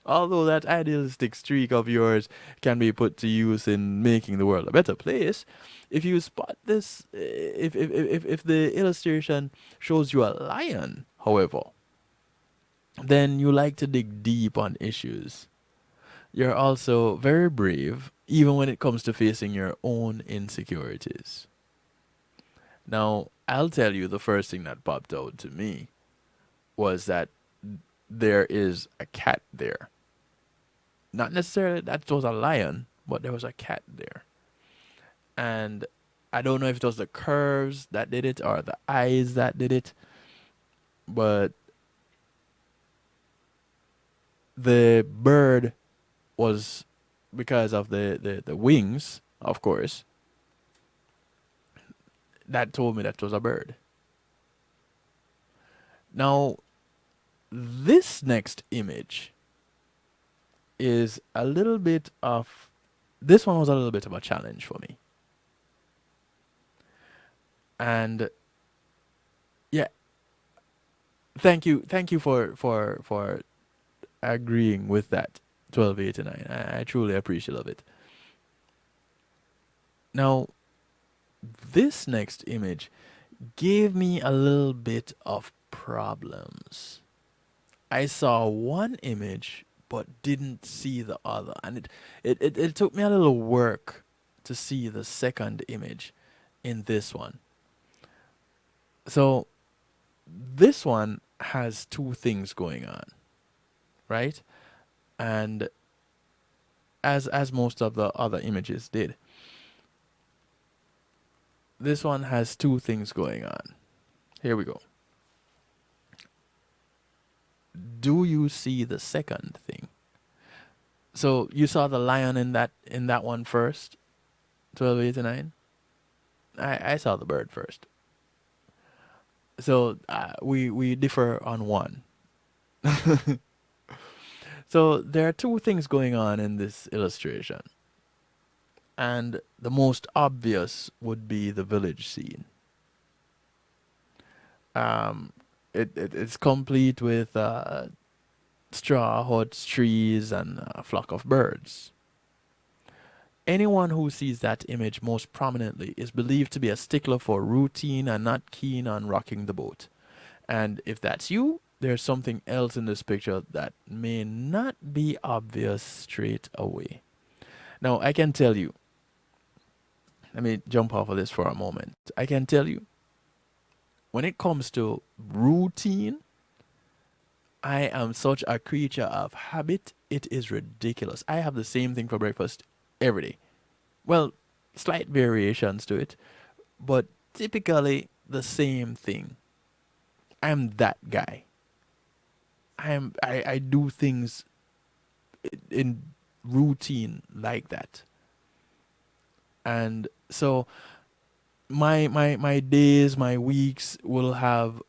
Although that idealistic streak of yours can be put to use in making the world a better place, if you spot this, if the illustration shows you a lion, however, then you like to dig deep on issues. You're also very brave, even when it comes to facing your own insecurities. Now, I'll tell you the first thing that popped out to me was that there is a cat there. Not necessarily that it was a lion, but there was a cat there. And I don't know if it was the curves that did it or the eyes that did it, but the bird was, because of the wings, of course, that told me that it was a bird. Now, this next image is a little bit of, this one was a little bit of a challenge for me. And yeah, thank you for agreeing with that 1289. I truly appreciate it. Now, this next image gave me a little bit of problems. I saw one image but didn't see the other, and it took me a little work to see the second image in this one. So this one has two things going on, right? And as most of the other images did, this one has two things going on. Here we go. Do you see the second thing? So you saw the lion in that one first, 1289. I saw the bird first. So we differ on one. So there are two things going on in this illustration. And the most obvious would be the village scene. It's complete with straw huts, trees, and a flock of birds. Anyone who sees that image most prominently is believed to be a stickler for routine and not keen on rocking the boat. And if that's you, there's something else in this picture that may not be obvious straight away. Now, I can tell you, let me jump off of this for a moment. I can tell you, when it comes to routine, I am such a creature of habit, it is ridiculous. I have the same thing for breakfast every day. Well, slight variations to it, but typically the same thing. I'm that guy. I do things in routine like that. And so my days, my weeks will have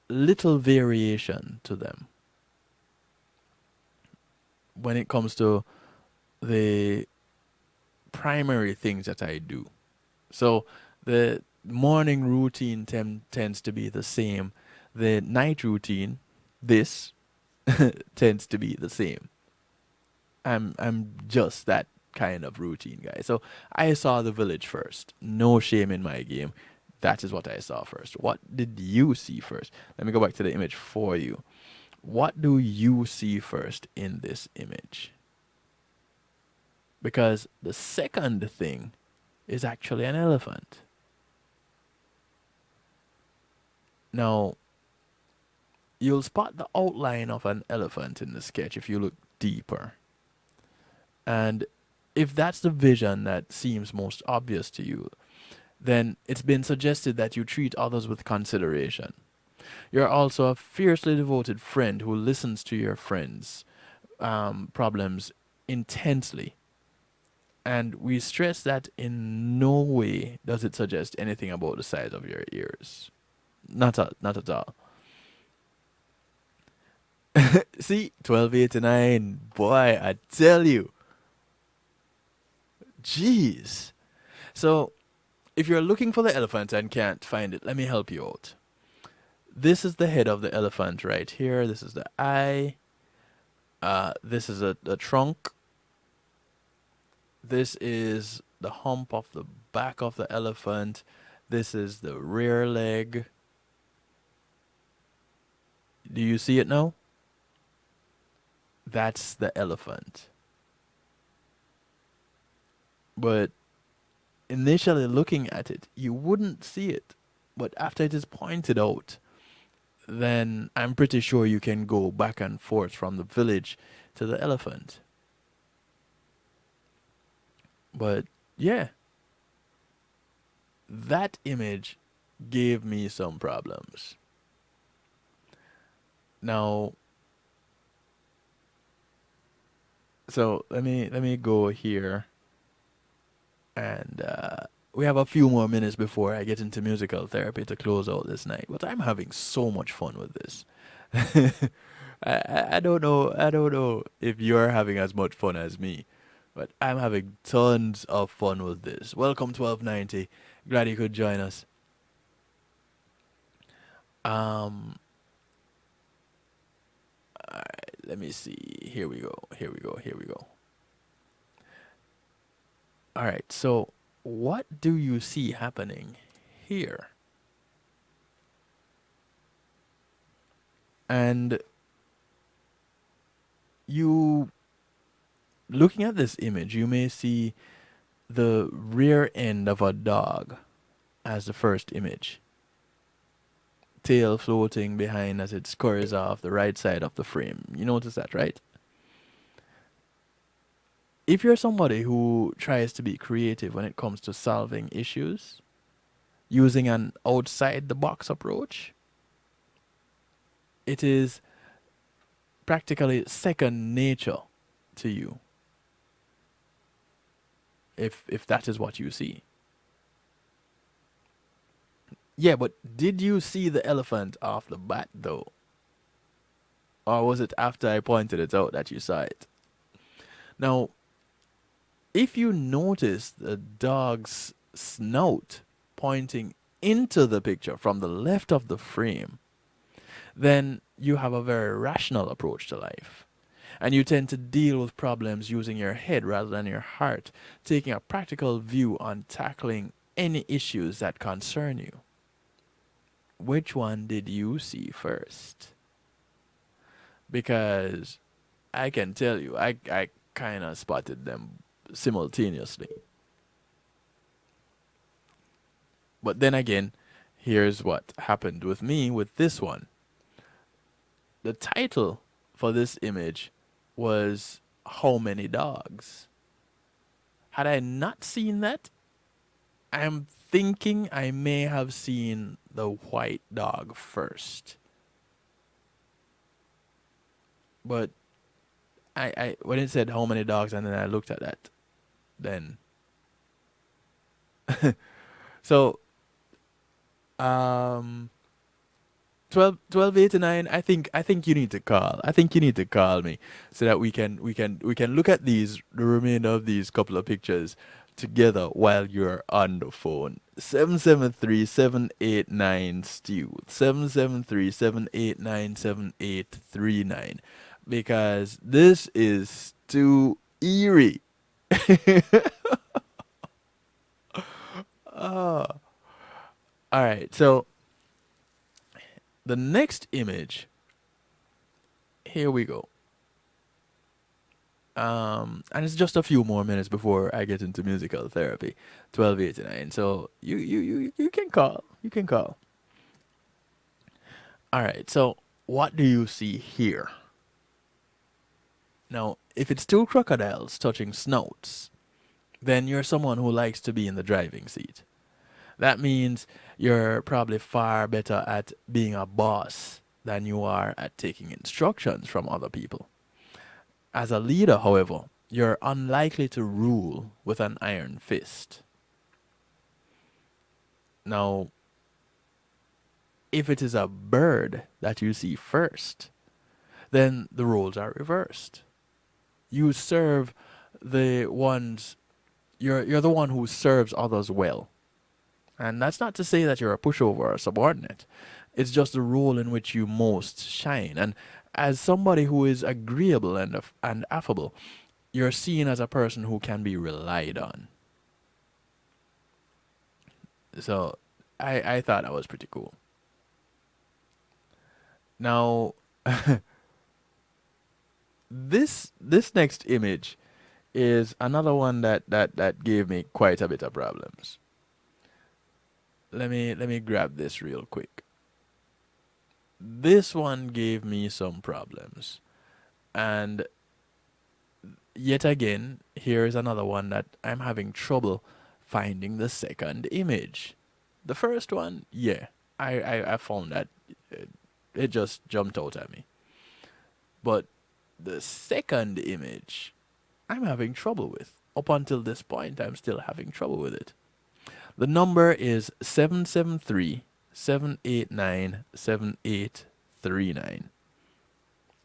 little variation to them when it comes to the primary things that I do. So the morning routine tends to be the same. The night routine, this, tends to be the same. I'm just that kind of routine guy. So I saw The Village first. No shame in my game. That is what I saw first. What did you see first? Let me go back to the image for you. What do you see first in this image? Because the second thing is actually an elephant. Now, you'll spot the outline of an elephant in the sketch if you look deeper. And if that's the vision that seems most obvious to you, then it's been suggested that you treat others with consideration. You're also a fiercely devoted friend who listens to your friends' problems intensely. And we stress that in no way does it suggest anything about the size of your ears. Not at all. See, 1289, boy, I tell you. Jeez. So, if you're looking for the elephant and can't find it, let me help you out. This is the head of the elephant right here. This is the eye. This is the trunk. This is the hump of the back of the elephant. This is the rear leg. Do you see it now? That's the elephant. But initially looking at it, you wouldn't see it. But after it is pointed out, then I'm pretty sure you can go back and forth from the village to the elephant. But yeah, that image gave me some problems. Now, so let me go here. And we have a few more minutes before I get into musical therapy to close out this night. But I'm having so much fun with this. I don't know if you're having as much fun as me, but I'm having tons of fun with this. Welcome 1290. Glad you could join us. Alright, let me see. Here we go. All right, so what do you see happening here? And you, looking at this image, you may see the rear end of a dog as the first image. Tail floating behind as it scurries off the right side of the frame. You notice that, right? If you're somebody who tries to be creative when it comes to solving issues, using an outside the box approach, it is practically second nature to you. If that is what you see. Yeah, but did you see the elephant off the bat though? Or was it after I pointed it out that you saw it? Now, if you notice the dog's snout pointing into the picture from the left of the frame, then you have a very rational approach to life. And you tend to deal with problems using your head rather than your heart, taking a practical view on tackling any issues that concern you. Which one did you see first? Because I can tell you, I kind of spotted them simultaneously. But then again, here's what happened with me with this one. The title for this image was How Many Dogs? Had I not seen that, I'm thinking I may have seen the white dog first. But I when it said how many dogs and then I looked at that, then so 1289, I think you need to call. I think you need to call me so that we can look at the remainder of these couple of pictures together while you're on the phone. 773-789-STEW. 773-789-7839. Because this is too eerie. Oh. Alright, so the next image, here we go. And it's just a few more minutes before I get into musical therapy. 12:89. So you can call. You can call. Alright, so what do you see here? Now, if it's two crocodiles touching snouts, then you're someone who likes to be in the driving seat. That means you're probably far better at being a boss than you are at taking instructions from other people. As a leader, however, you're unlikely to rule with an iron fist. Now, if it is a bird that you see first, then the roles are reversed. You serve the ones, you're the one who serves others well. And that's not to say that you're a pushover or a subordinate. It's just the role in which you most shine. And as somebody who is agreeable and affable, you're seen as a person who can be relied on. So I thought that was pretty cool. Now, this next image is another one that gave me quite a bit of problems. Let me grab this real quick. This one gave me some problems. And yet again, here is another one that I'm having trouble finding the second image. The first one, yeah, I found that it just jumped out at me. But the second image, I'm having trouble with. Up until this point, I'm still having trouble with it. The number is 773-789-7839.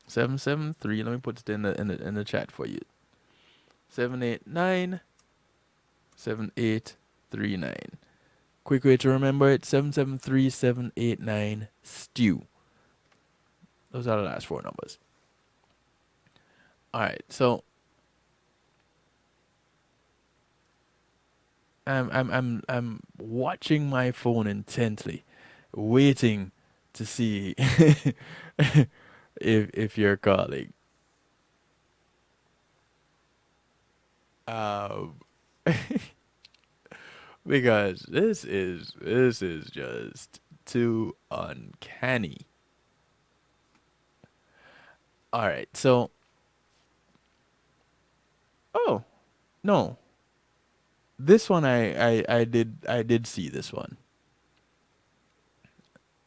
773, let me put it in the chat for you. 789-7839. Quick way to remember it, 773-789-STEW. Those are the last four numbers. Alright, so I'm watching my phone intently, waiting to see if you're calling. Because this is just too uncanny. All right, so oh no, this one I did see this one.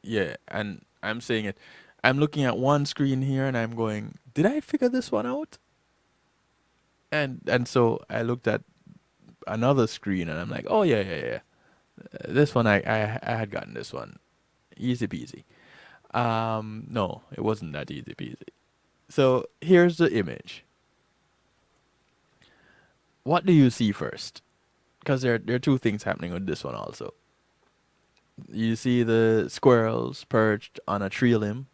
Yeah, and I'm saying it. I'm looking at one screen here and I'm going, did I figure this one out? And so I looked at another screen and I'm like, oh yeah. This one I had gotten this one. Easy peasy. No, it wasn't that easy peasy. So here's the image. What do you see first? Because there are two things happening with this one also. You see the squirrels perched on a tree limb.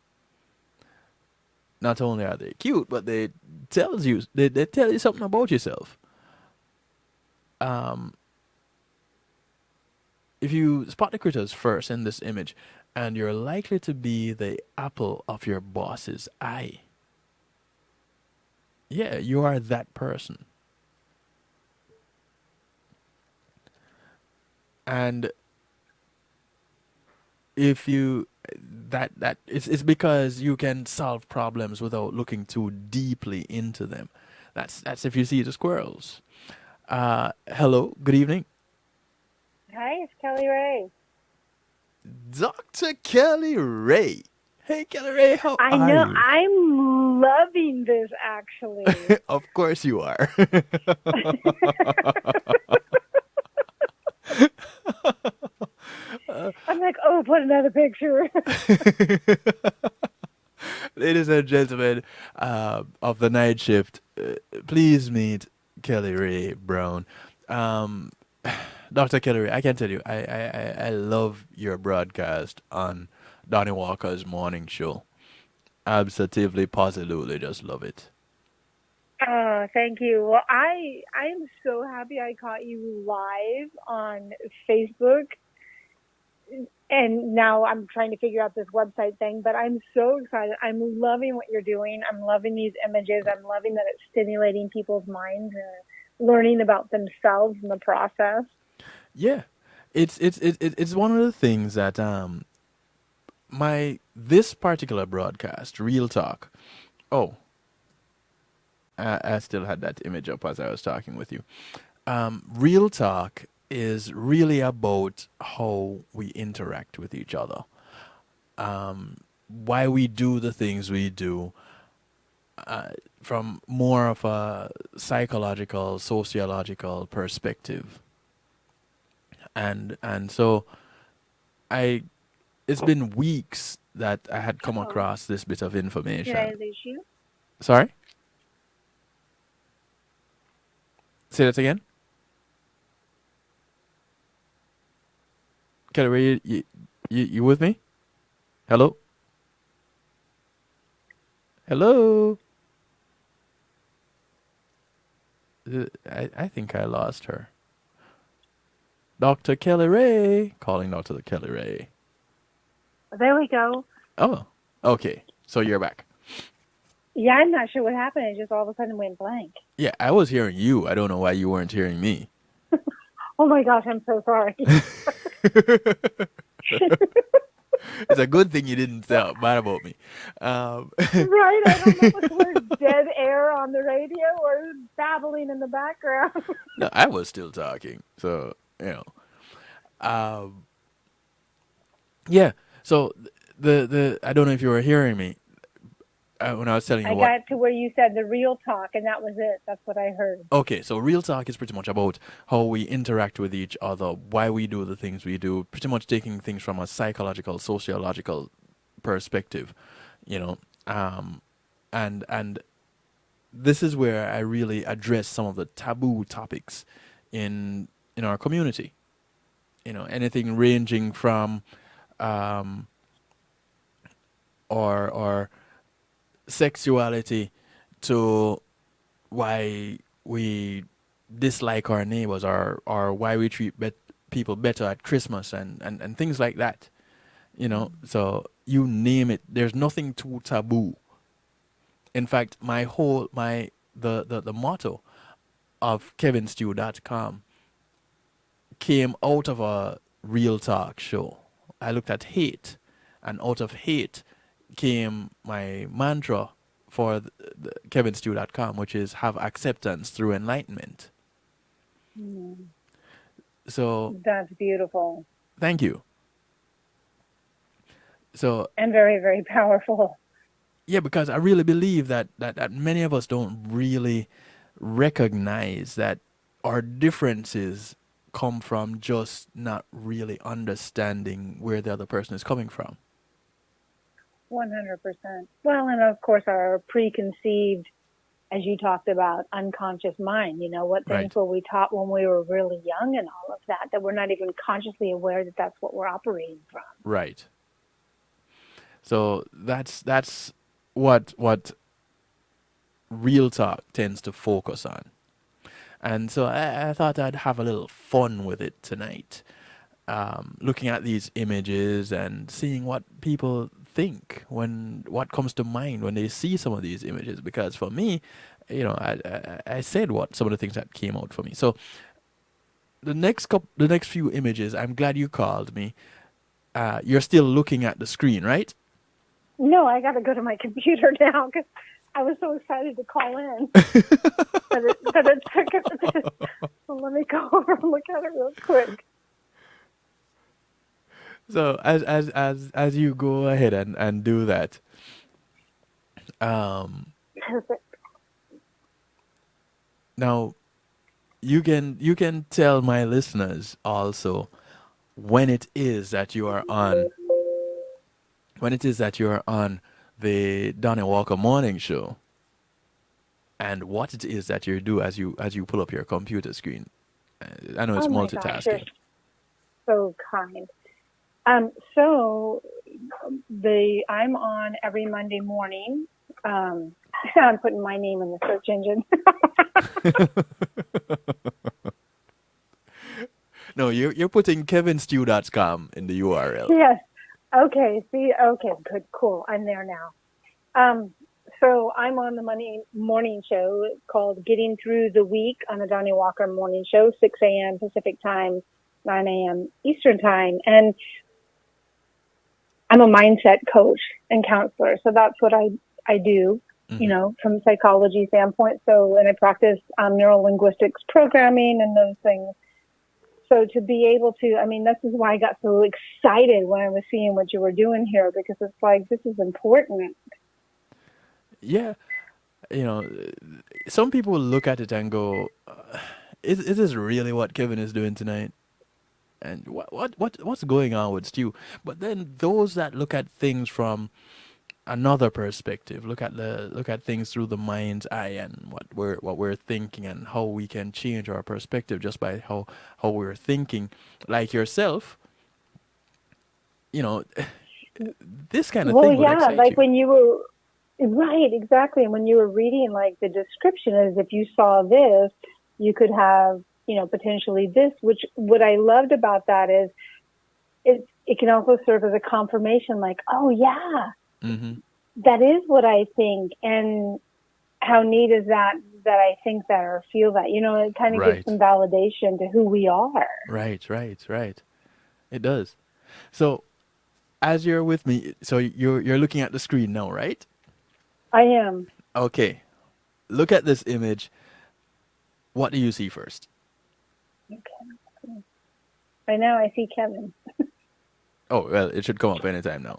Not only are they cute, but they tell you something about yourself. If you spot the critters first in this image, and you're likely to be the apple of your boss's eye. Yeah, you are that person. And if you it's because you can solve problems without looking too deeply into them. That's if you see the squirrels. Hello, good evening. Hi, it's Kelly Ray. Dr. Kelly Ray. Hey, Kelly Ray, how are you? I know, I'm loving this, actually. Of course you are. I'm like, oh, put another picture. Ladies and gentlemen of the night shift, please meet Kelly Ray Brown. Um, Dr. Kellery, I can tell you, I love your broadcast on Donnie Walker's morning show. Absolutely, positively, just love it. Oh, thank you. Well, I'm so happy I caught you live on Facebook, and now I'm trying to figure out this website thing. But I'm so excited. I'm loving what you're doing. I'm loving these images. I'm loving that it's stimulating people's minds and learning about themselves in the process. Yeah, it's one of the things that my this particular broadcast, Real Talk. Oh, I still had that image up as I was talking with you. Real Talk is really about how we interact with each other, why we do the things we do, from more of a psychological, sociological perspective. And so I it's been weeks that I had come across this bit of Did I information. lose you? Sorry? Say that again? Kelly, you with me? Hello? Hello? I think I lost her. Dr. Kelly Ray. Calling Dr. Kelly Ray. There we go. Oh, okay. So you're back. Yeah, I'm not sure what happened. It just all of a sudden went blank. Yeah, I was hearing you. I don't know why you weren't hearing me. Oh my gosh, I'm so sorry. It's a good thing you didn't sound bad about me. Right? I don't know if it was dead air on the radio or babbling in the background. No, I was still talking. So, yeah. So the I don't know if you were hearing me when I was telling you I what. got to where you said the real talk, and that was it. That's what I heard. Okay, so Real Talk is pretty much about how we interact with each other, why we do the things we do, pretty much taking things from a psychological, sociological perspective, and this is where I really address some of the taboo topics in our community. Anything ranging from or sexuality to why we dislike our neighbors, or why we treat people better at Christmas, and things like that. So you name it, there's nothing too taboo. In fact, the motto of kevinstew.com came out of a Real Talk show. I looked at hate, and out of hate came my mantra for the kevinstew.com, which is have acceptance through enlightenment. So That's beautiful. thank you. So And very, very powerful. yeah, because I really believe that many of us don't really recognize that our differences come from just not really understanding where the other person is coming from. 100%. Well, and of course, our preconceived, as you talked about, unconscious mind. What things Right. were we taught when we were really young and all of that we're not even consciously aware that that's what we're operating from. Right. So that's what Real Talk tends to focus on. And so I thought I'd have a little fun with it tonight, looking at these images and seeing what people think, what comes to mind when they see some of these images. Because for me, I said what some of the things that came out for me. So the next few images, I'm glad you called me. You're still looking at the screen, right? No, I got to go to my computer now because I was so excited to call in. but it took it. So let me go over and look at it real quick. So as you go ahead and do that, Perfect. now you can tell my listeners also when it is that you are on the Donnie Walker Morning Show, and what it is that you do as you pull up your computer screen. I know it's Oh my gosh, you're multitasking. so kind. So I'm on every Monday morning. I'm putting my name in the search engine. No, you're putting kevinstew.com in the URL. Yes. Okay. See. Okay. Good. Cool. I'm there now. So I'm on the morning show called Getting Through the Week on the Donnie Walker Morning Show, 6 a.m. Pacific Time, 9 a.m. Eastern Time, and I'm a mindset coach and counselor. So that's what I do, from a psychology standpoint. So, and I practice neuro-linguistics programming and those things. So to be able to, this is why I got so excited when I was seeing what you were doing here, because it's like, this is important. Yeah, some people look at it and go, is this really what Kevin is doing tonight? And what's going on with Stu? But then those that look at things from another perspective, look at things through the mind's eye and what we're thinking and how we can change our perspective just by how we're thinking. Like yourself, this kind of Well, thing would yeah, excite like you. when you were, right, exactly. And when you were reading, like the description is, if you saw this, you could have, potentially this, which what I loved about that is it can also serve as a confirmation, like, oh yeah, that is what I think. And how neat is that I think that or feel that, it kind of gives some validation to who we are. Right. It does. So as you're with me, so you're looking at the screen now, right? I am. Okay. Look at this image. What do you see first? Okay. Right now I see Kevin. Oh, well, it should come up anytime now.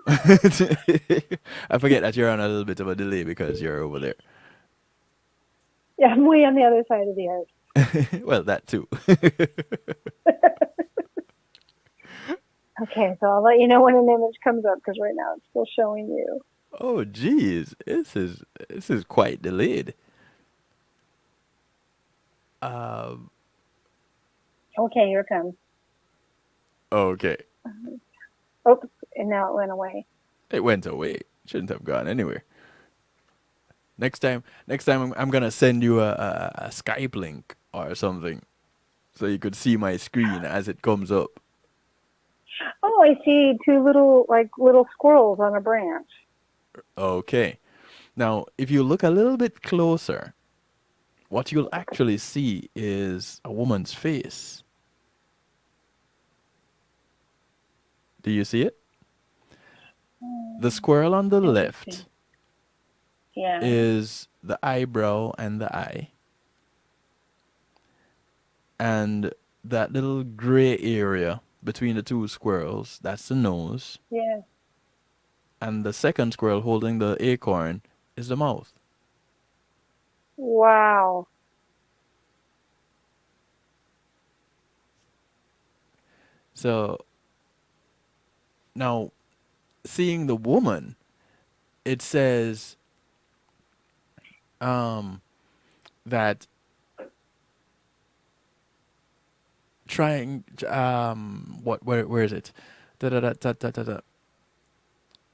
I forget that you're on a little bit of a delay because you're over there. Yeah, I'm way on the other side of the earth. Well, that too. Okay, so I'll let you know when an image comes up because right now it's still showing you. Oh, geez, this is quite delayed. Okay, here it comes. Okay. Oops, and now it went away. It went away. Shouldn't have gone anywhere. Next time I'm gonna send you a Skype link or something, so you could see my screen as it comes up. Oh, I see two little squirrels on a branch. Okay. Now, if you look a little bit closer, what you'll actually see is a woman's face. Do you see it? The squirrel on the left is the eyebrow and the eye. And that little gray area between the two squirrels, that's the nose. Yes. And the second squirrel holding the acorn is the mouth. Wow. So now, seeing the woman, it says that trying where is it? Da, da, da, da, da, da, da.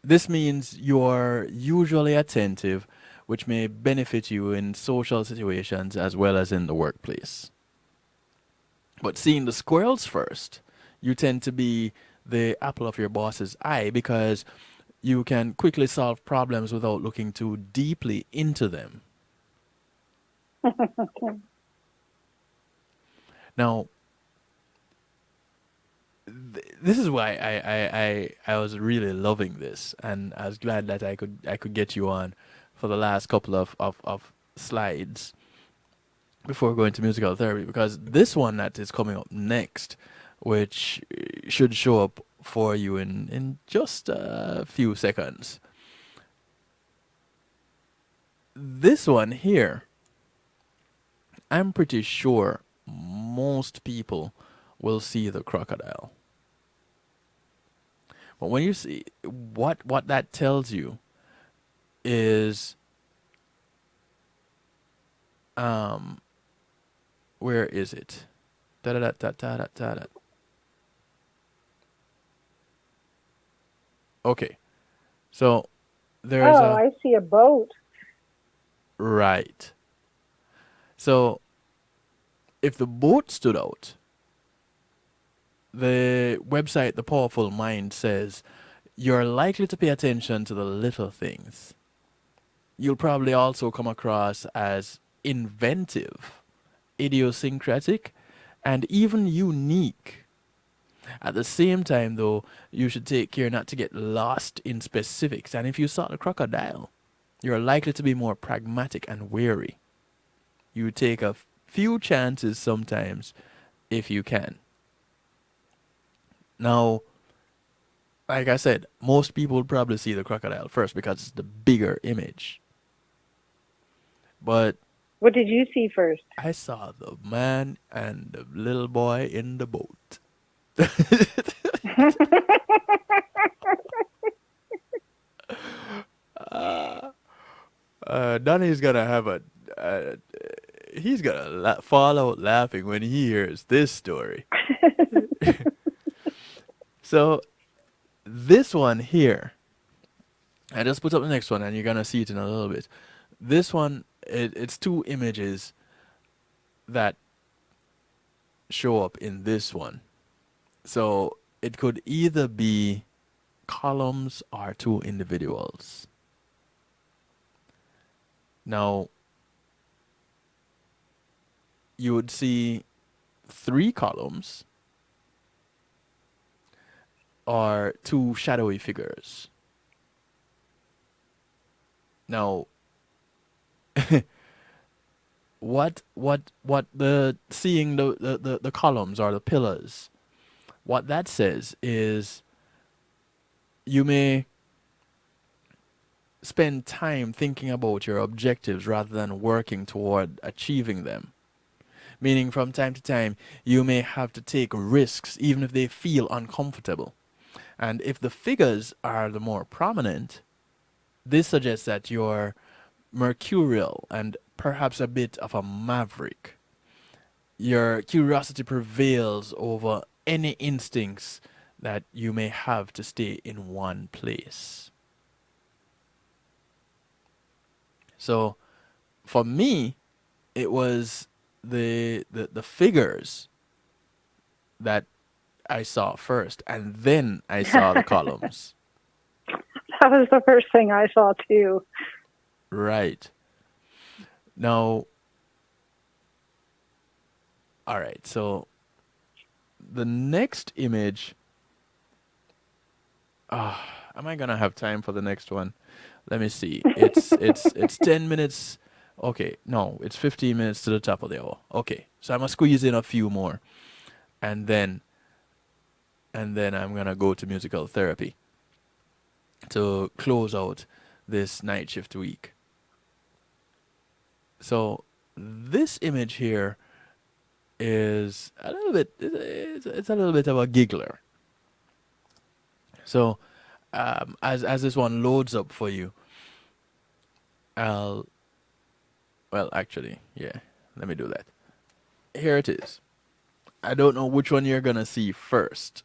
This means you're usually attentive, which may benefit you in social situations as well as in the workplace. But seeing the squirrels first, you tend to be the apple of your boss's eye because you can quickly solve problems without looking too deeply into them. Now, this is why I was really loving this, and I was glad that I could get you on for the last couple of slides before going to musical therapy, because this one that is coming up next, which should show up for you in just a few seconds. This one here, I'm pretty sure most people will see the crocodile. But when you see what that tells you is where is it? Da-da-da-da-da-da-da. Okay. So there's Oh, a I see a boat. right. So if the boat stood out, the website The Powerful Mind says you're likely to pay attention to the little things. You'll probably also come across as inventive, idiosyncratic, and even unique. At the same time, though, you should take care not to get lost in specifics. And if you saw the crocodile, you're likely to be more pragmatic and wary. You take a few chances sometimes if you can. Now, like I said, most people would probably see the crocodile first because it's the bigger image. But What did you see first? I saw the man and the little boy in the boat. Donnie's gonna have he's gonna fall out laughing when he hears this story. So this one here, I just put up the next one and you're gonna see it in a little bit. This one, it's two images that show up in this one. So it could either be columns or two individuals. Now, you would see 3 columns or 2 shadowy figures. Now, what the seeing the columns or the pillars, what that says is you may spend time thinking about your objectives rather than working toward achieving them. Meaning from time to time, you may have to take risks even if they feel uncomfortable. And if the figures are the more prominent, this suggests that you're mercurial and perhaps a bit of a maverick. Your curiosity prevails over any instincts that you may have to stay in one place. So, for me, it was the figures that I saw first, and then I saw the columns. That was the first thing I saw too. Right. Now, all right, so the next image, am I gonna have time for the next one? Let me see. It's 10 minutes. Okay, no, it's 15 minutes to the top of the hour. Okay, so I'm gonna squeeze in a few more, and then I'm gonna go to musical therapy to close out this night shift week. So this image here is a little bit, it's a little bit of a giggler. So as this one loads up for you, well, actually, yeah, let me do that. Here it is. I don't know which one you're gonna see first.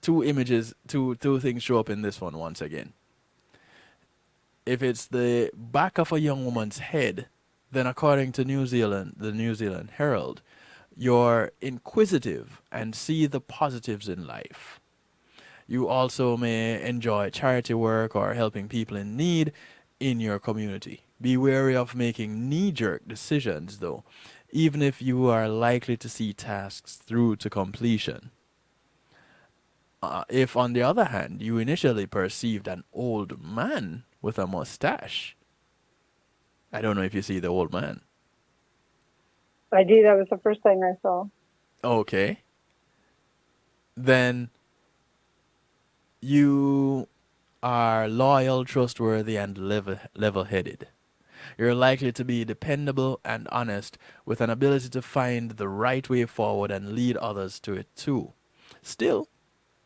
2 images, two things show up in this one once again. If it's the back of a young woman's head, then according to the New Zealand Herald, you're inquisitive and see the positives in life. You also may enjoy charity work or helping people in need in your community. Be wary of making knee-jerk decisions, though, even if you are likely to see tasks through to completion. If, on the other hand, you initially perceived an old man with a mustache, I don't know if you see the old man. I do. That was the first thing I saw. Okay. Then you are loyal, trustworthy, and level-headed. You're likely to be dependable and honest with an ability to find the right way forward and lead others to it too. Still,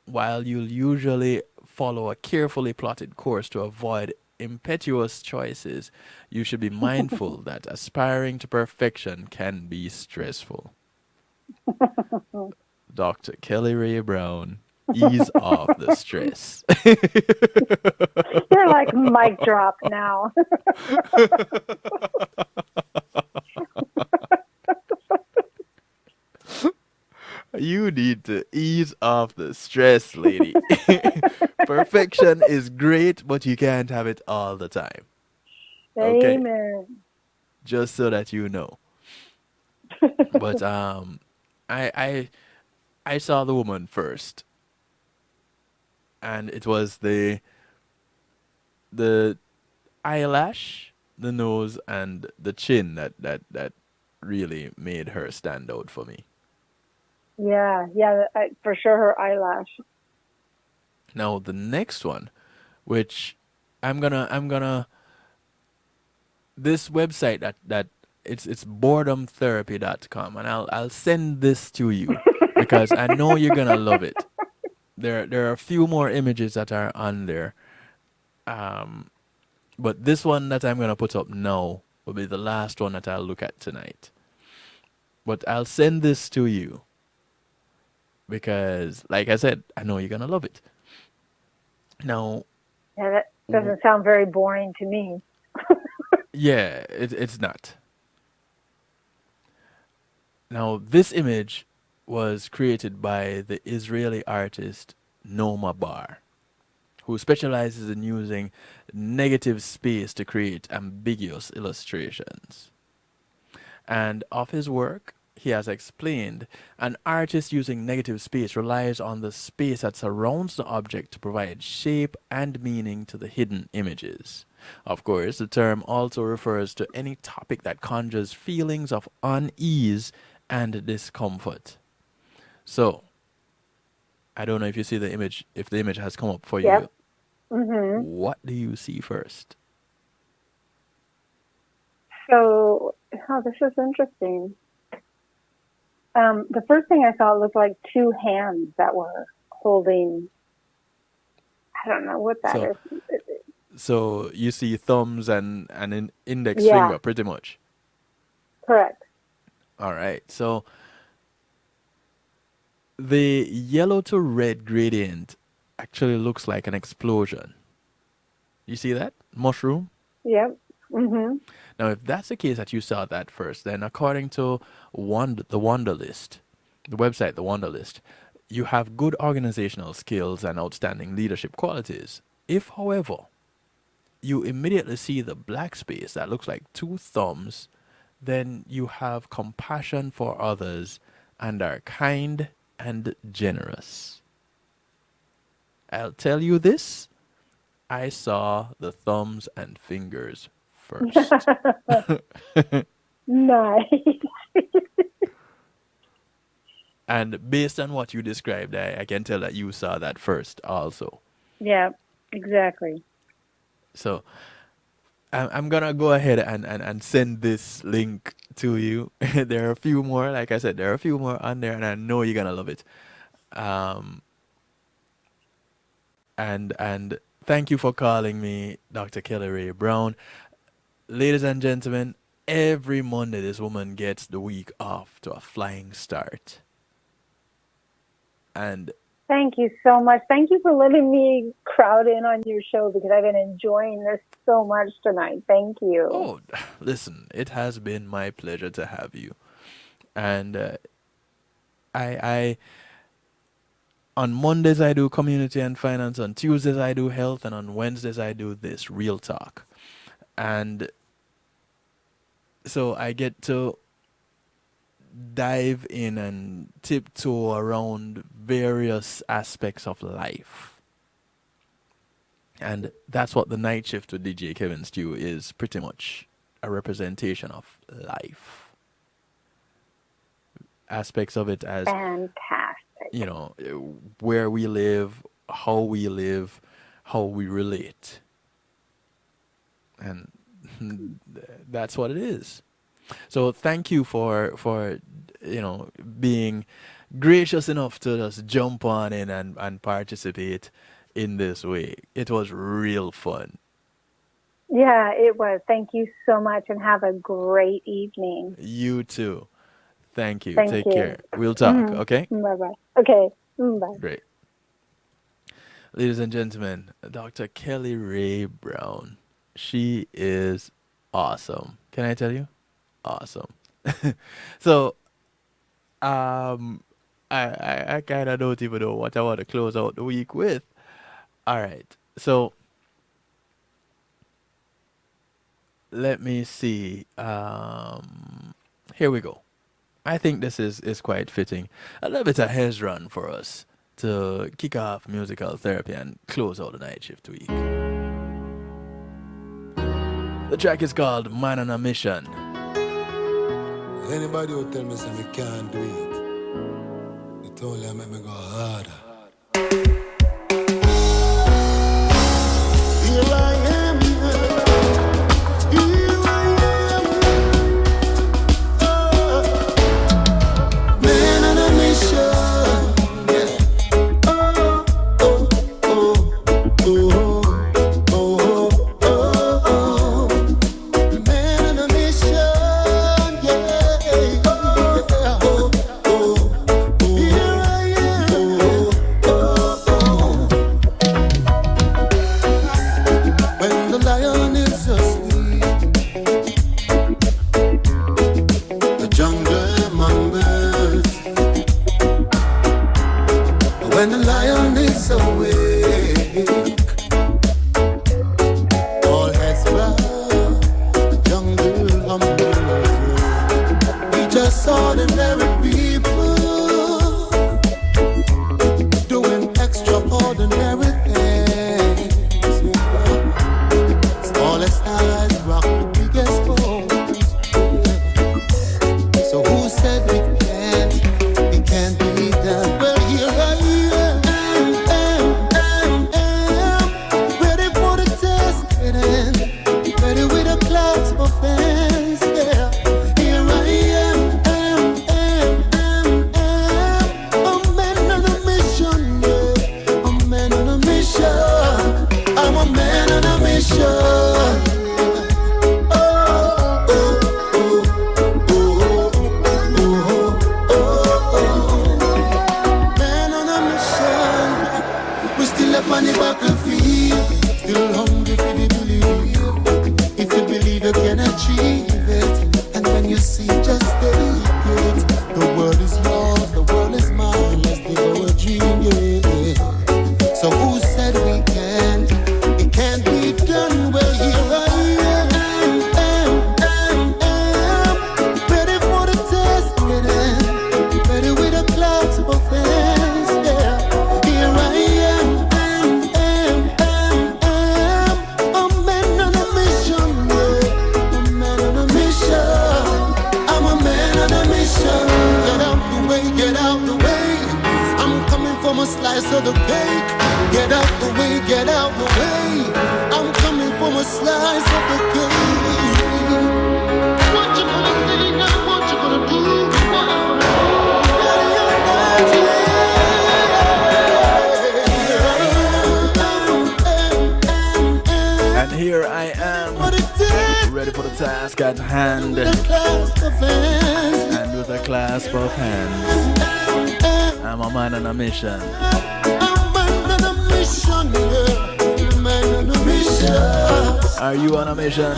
while you'll usually follow a carefully plotted course to avoid impetuous choices, you should be mindful that aspiring to perfection can be stressful. Dr. Kelly Ray Brown, ease off the stress. You're like mic drop now. You need to ease off the stress, lady. Perfection is great, but you can't have it all the time. Okay? Amen. Just so that you know. But I I I saw the woman first, and it was the eyelash, the nose, and the chin that really made her stand out for me. Yeah, for sure her eyelash. Now the next one, which I'm gonna this website that it's boredomtherapy.com, and I'll send this to you because I know you're gonna love it. There are a few more images that are on there. Um but this one that I'm gonna put up now will be the last one that I'll look at tonight. But I'll send this to you because like I said, I know you're gonna love it. Now Yeah, that doesn't sound very boring to me. yeah, it's not. Now, this image was created by the Israeli artist Noma Bar, who specializes in using negative space to create ambiguous illustrations. And of his work, he has explained an artist using negative space relies on the space that surrounds the object to provide shape and meaning to the hidden images. Of course, the term also refers to any topic that conjures feelings of unease and discomfort. So, I don't know if you see the image, if the image has come up for Yep. you. Mm-hmm. What do you see first? So, this is interesting. The first thing I saw looked like two hands that were holding, I don't know what that is. So you see thumbs and an index Yeah. finger, pretty much. Correct. All right. So the yellow to red gradient actually looks like an explosion. You see that? Mushroom? Yep. Mm-hmm. Now, if that's the case that you saw that first, then according to the Wonder List, the website, the Wonder List, you have good organizational skills and outstanding leadership qualities. If, however, you immediately see the black space that looks like two thumbs, then you have compassion for others and are kind and generous. I'll tell you this, I saw the thumbs and fingers first. Nice. And based on what you described, I can tell that you saw that first also. Yeah, exactly. So I'm going to go ahead and send this link to you. There are a few more, like I said, there are a few more on there, and I know you're going to love it. And thank you for calling me Dr. Kelly Ray Brown. Ladies and gentlemen, every Monday this woman gets the week off to a flying start. And thank you so much. Thank you for letting me crowd in on your show because I've been enjoying this so much tonight. Thank you. oh, listen, it has been my pleasure to have you. And I on Mondays I do community and finance, on Tuesdays I do health, and on Wednesdays I do this real talk. And so I get to dive in and tiptoe around various aspects of life. And that's what the night shift with DJ Kevin Stew is, pretty much a representation of life. Aspects of it as fantastic. You know, where we live, how we relate. And that's what it is. So thank you for being gracious enough to just jump on in and participate in this way. It was real fun. Yeah, it was. Thank you so much and have a great evening. You too. Thank you. Thank Take you. care. We'll talk, okay? Bye-bye. Okay. Bye. Great. Ladies and gentlemen, Dr. Kelly Ray Brown. She is awesome. Can I tell you? Awesome. So, I kind of don't even know what I want to close out the week with. All right. So, let me see. Here we go. I think this is quite fitting. A little bit of haze run for us to kick off musical therapy and close out the night shift week. The track is called Man on a Mission. Anybody who tell me something can't do it, it only make me go harder. Here I am, here I am, man on a mission, yeah. Man on a mission, yeah. Here I am, when the lion is asleep, the jungle mumbles. When the lion is awake, all heads bow, the jungle humbles. We just ordinary people doing extraordinary things. Smallest eyes rock the biggest bones. So who said it can't be done? Well, here I am, ready for the test, ready with a clasp of hands, yeah. Here I am, a man on a mission, yeah. A man on a mission, I'm a man on a mission. Man on a mission, we still up on the battlefield, still hungry for the belief. If you believe you can achieve it, and when you see, just take it. The world is yours, the world is mine. Let's live our dream, yeah. So who said we can't? It can't be done. Well, here I am, ready for the test, ready with a clasp of hands, yeah. Here I am, a man on a mission, yeah. A man on a mission. I'm a man on a mission. Get out the way, get out the way. I'm coming for my slice of the cake. Get out the way, get out the way. I'm coming for my slice of the cake. What you gonna think and what you gonna do? And here I am, ready for the task at hand, and with a clasp of hands, I'm a man on a mission. Are you on a mission?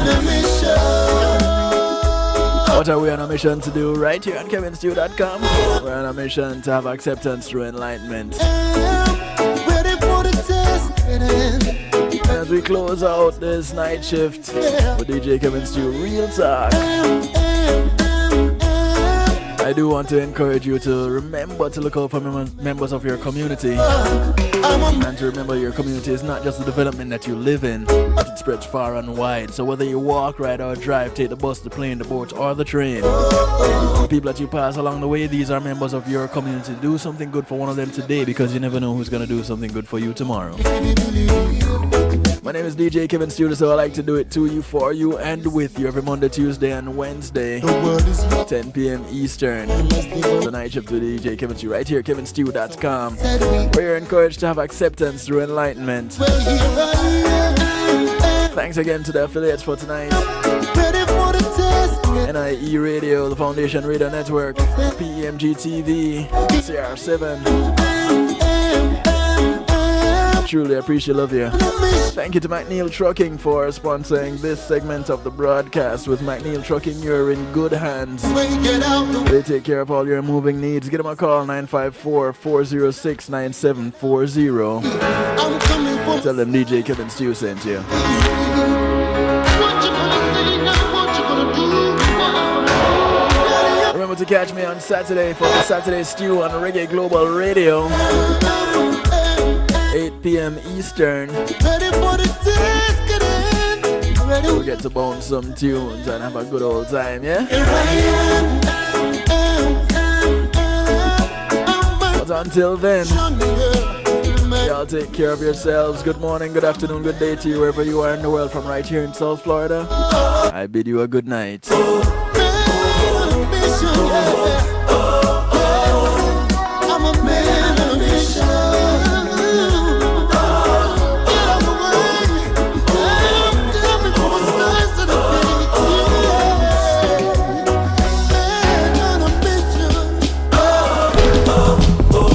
What are we on a mission to do right here on kevinstew.com? We're on a mission to have acceptance through enlightenment. As we close out this night shift with DJ Kevin Stew Real Talk, I do want to encourage you to remember to look out for members of your community, and to remember your community is not just the development that you live in, but it spreads far and wide. So whether you walk, ride or drive, take the bus, the plane, the boat or the train, the people that you pass along the way, these are members of your community. Do something good for one of them today, because you never know who's going to do something good for you tomorrow. My name is DJ Kevin Stew, so I like to do it to you, for you, and with you every Monday, Tuesday, and Wednesday, 10 p.m. Eastern. The night shift with DJ Kevin Stew right here, kevinstew.com, where you're encouraged to have acceptance through enlightenment. Thanks again to the affiliates for tonight. Ready for the test. NIE Radio, the Foundation Radio Network, PEMG TV, CR7. Truly appreciate, love you. Thank you to McNeil Trucking for sponsoring this segment of the broadcast. With McNeil Trucking, you're in good hands. They take care of all your moving needs. Give them a call, 954-406-9740. Tell them DJ Kevin Stew sent you. Remember to catch me on Saturday for the Saturday Stew on Reggae Global Radio. 8 p.m. Eastern. We'll get to bounce some tunes and have a good old time, yeah? But until then, y'all take care of yourselves. Good morning, good afternoon, good day to you wherever you are in the world from right here in South Florida. I bid you a good night.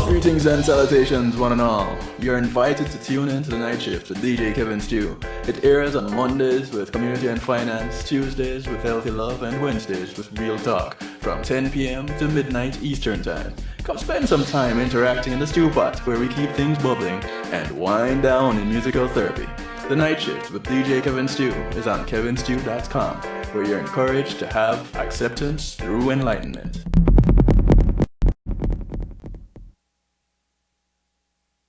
Greetings and salutations, one and all. You're invited to tune in to the night shift with DJ Kevin Stew. It airs on Mondays with Community and Finance, Tuesdays with Healthy Love, and Wednesdays with Real Talk from 10 p.m. to midnight Eastern Time. Come spend some time interacting in the stew pot where we keep things bubbling and wind down in musical therapy. The night shift with DJ Kevin Stew is on kevinstew.com, where you're encouraged to have acceptance through enlightenment.